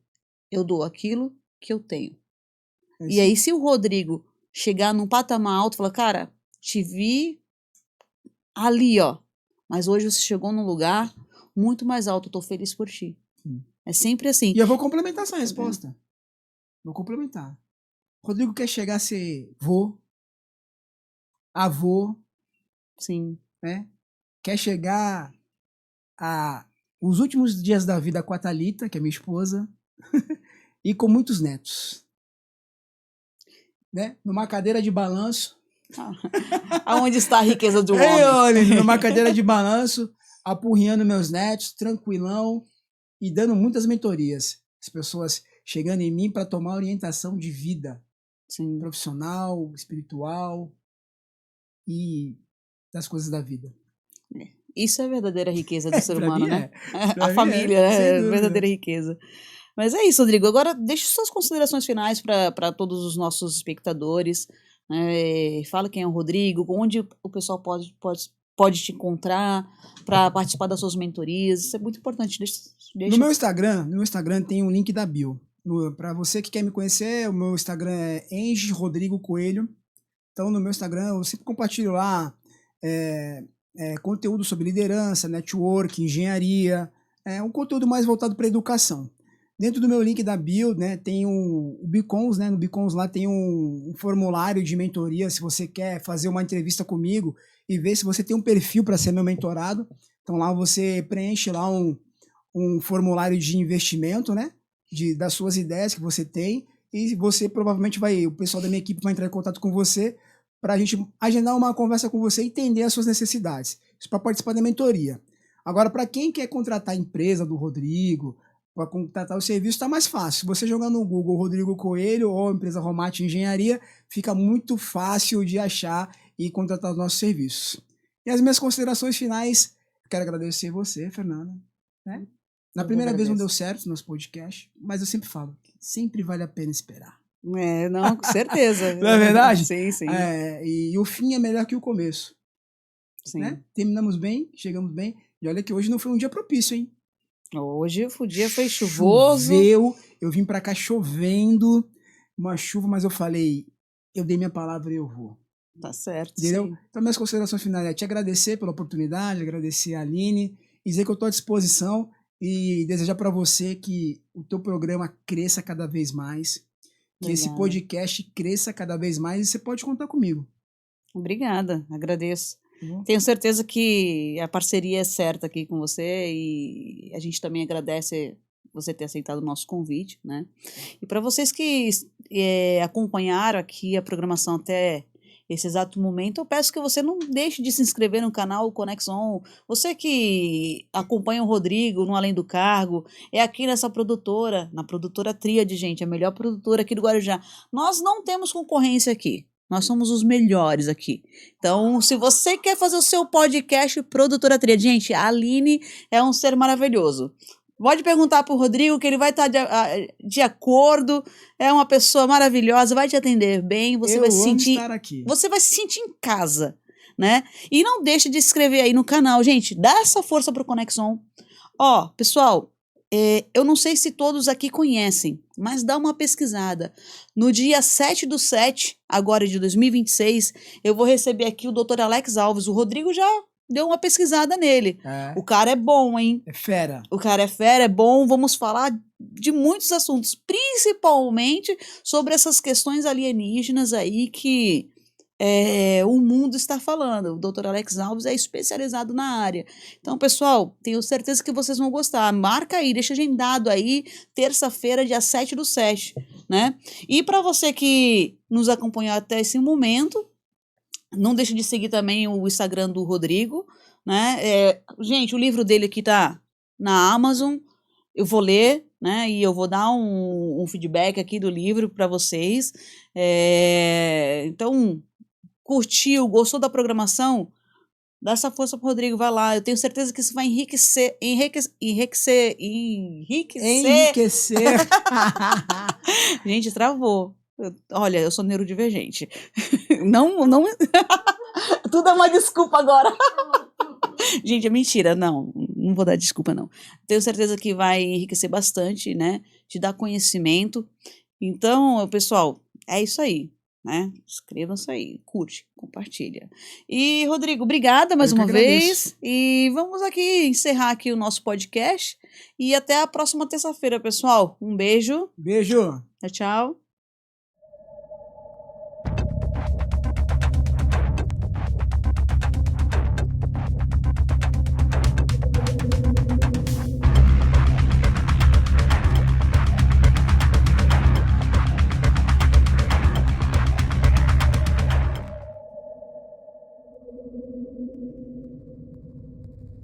Eu dou aquilo que eu tenho. E aí, se o Rodrigo chegar num patamar alto e falar, cara, te vi ali, ó. Mas hoje você chegou num lugar muito mais alto, eu tô feliz por ti. É sempre assim. E eu vou complementar essa resposta. Vou complementar. Rodrigo quer chegar a ser vô, avô. Sim. Né? Quer chegar a os últimos dias da vida com a Thalita, que é minha esposa, e com muitos netos. Né? Numa cadeira de balanço. Aonde está a riqueza do homem? Olha, numa cadeira de balanço, apurrinhando meus netos, tranquilão, e dando muitas mentorias. As pessoas chegando em mim para tomar orientação de vida. Sim. Profissional, espiritual e das coisas da vida. Isso é a verdadeira riqueza do ser humano, né? A família, é a verdadeira riqueza. Mas é isso, Rodrigo. Agora, deixe suas considerações finais para todos os nossos espectadores. Fala quem é o Rodrigo, onde o pessoal pode te encontrar para participar das suas mentorias. Isso é muito importante. Deixa... No meu Instagram tem um link da bio. Para você que quer me conhecer, o meu Instagram é Enge Rodrigo Coelho. Então, no meu Instagram, eu sempre compartilho lá conteúdo sobre liderança, network, engenharia. Um conteúdo mais voltado para educação. Dentro do meu link da bio, né, tem o Bicons, né? No Bicons lá tem um formulário de mentoria, se você quer fazer uma entrevista comigo e ver se você tem um perfil para ser meu mentorado. Então lá você preenche lá um formulário de investimento, né? Das suas ideias que você tem, e você provavelmente o pessoal da minha equipe vai entrar em contato com você para a gente agendar uma conversa com você e entender as suas necessidades. Isso para participar da mentoria. Agora, para quem quer contratar a empresa do Rodrigo, para contratar o serviço, está mais fácil. Se você jogar no Google Rodrigo Coelho ou empresa Romate Engenharia, fica muito fácil de achar e contratar os nossos serviços. E as minhas considerações finais, quero agradecer você, Fernanda. Né? Na primeira vez não deu certo no nosso podcast, mas eu sempre falo, sempre vale a pena esperar. Não, com certeza. Não é verdade? Sim, sim. E o fim é melhor que o começo. Sim. Né? Terminamos bem, chegamos bem. E olha que hoje não foi um dia propício, hein? Hoje o dia foi chuvoso. Choveu, eu vim pra cá chovendo, uma chuva, mas eu falei, eu dei minha palavra e eu vou. Tá certo. Entendeu? Sim. Então, minhas considerações finais é te agradecer pela oportunidade, agradecer a Aline, e dizer que eu estou à disposição e desejar para você que o teu programa cresça cada vez mais, que esse podcast cresça cada vez mais, e você pode contar comigo. Obrigada, agradeço. Tenho certeza que a parceria é certa aqui com você e a gente também agradece você ter aceitado o nosso convite, né? E para vocês que acompanharam aqui a programação até esse exato momento, eu peço que você não deixe de se inscrever no canal Conexon. Você que acompanha o Rodrigo no Além do Cargo, é aqui nessa produtora, na produtora Tríade, gente, a melhor produtora aqui do Guarujá. Nós não temos concorrência aqui. Nós somos os melhores aqui. Então, se você quer fazer o seu podcast, produtora Tríade, gente, a Aline é um ser maravilhoso. Pode perguntar para o Rodrigo que ele vai estar de acordo. É uma pessoa maravilhosa, vai te atender bem. Você vai se sentir, estar aqui. você vai se sentir em casa, né? E não deixe de se inscrever aí no canal, gente. Dá essa força pro Conexon. Ó, pessoal, eu não sei se todos aqui conhecem, mas dá uma pesquisada. No dia 7/7, agora de 2026, eu vou receber aqui o Dr. Alex Alves. O Rodrigo já deu uma pesquisada nele. O cara é bom, hein? É fera. O cara é fera, é bom. Vamos falar de muitos assuntos, principalmente sobre essas questões alienígenas aí que o mundo está falando. O Dr. Alex Alves é especializado na área. Então, pessoal, tenho certeza que vocês vão gostar. Marca aí, deixa agendado aí, terça-feira, dia 7/7, né? E para você que nos acompanhou até esse momento, não deixe de seguir também o Instagram do Rodrigo, né? Gente, o livro dele aqui tá na Amazon. Eu vou ler, né? E eu vou dar um feedback aqui do livro para vocês. Então, curtiu, gostou da programação? Dá essa força pro Rodrigo, vai lá. Eu tenho certeza que isso vai enriquecer. Gente, travou. Olha, eu sou neurodivergente. Não. Tudo é uma desculpa agora. Gente, é mentira. Não vou dar desculpa, não. Tenho certeza que vai enriquecer bastante, né? Te dar conhecimento. Então, pessoal, é isso aí, né? Inscrevam-se aí, curte, compartilha. E, Rodrigo, obrigada mais uma vez. E vamos aqui encerrar aqui o nosso podcast. E até a próxima terça-feira, pessoal. Um beijo. Beijo. Tchau.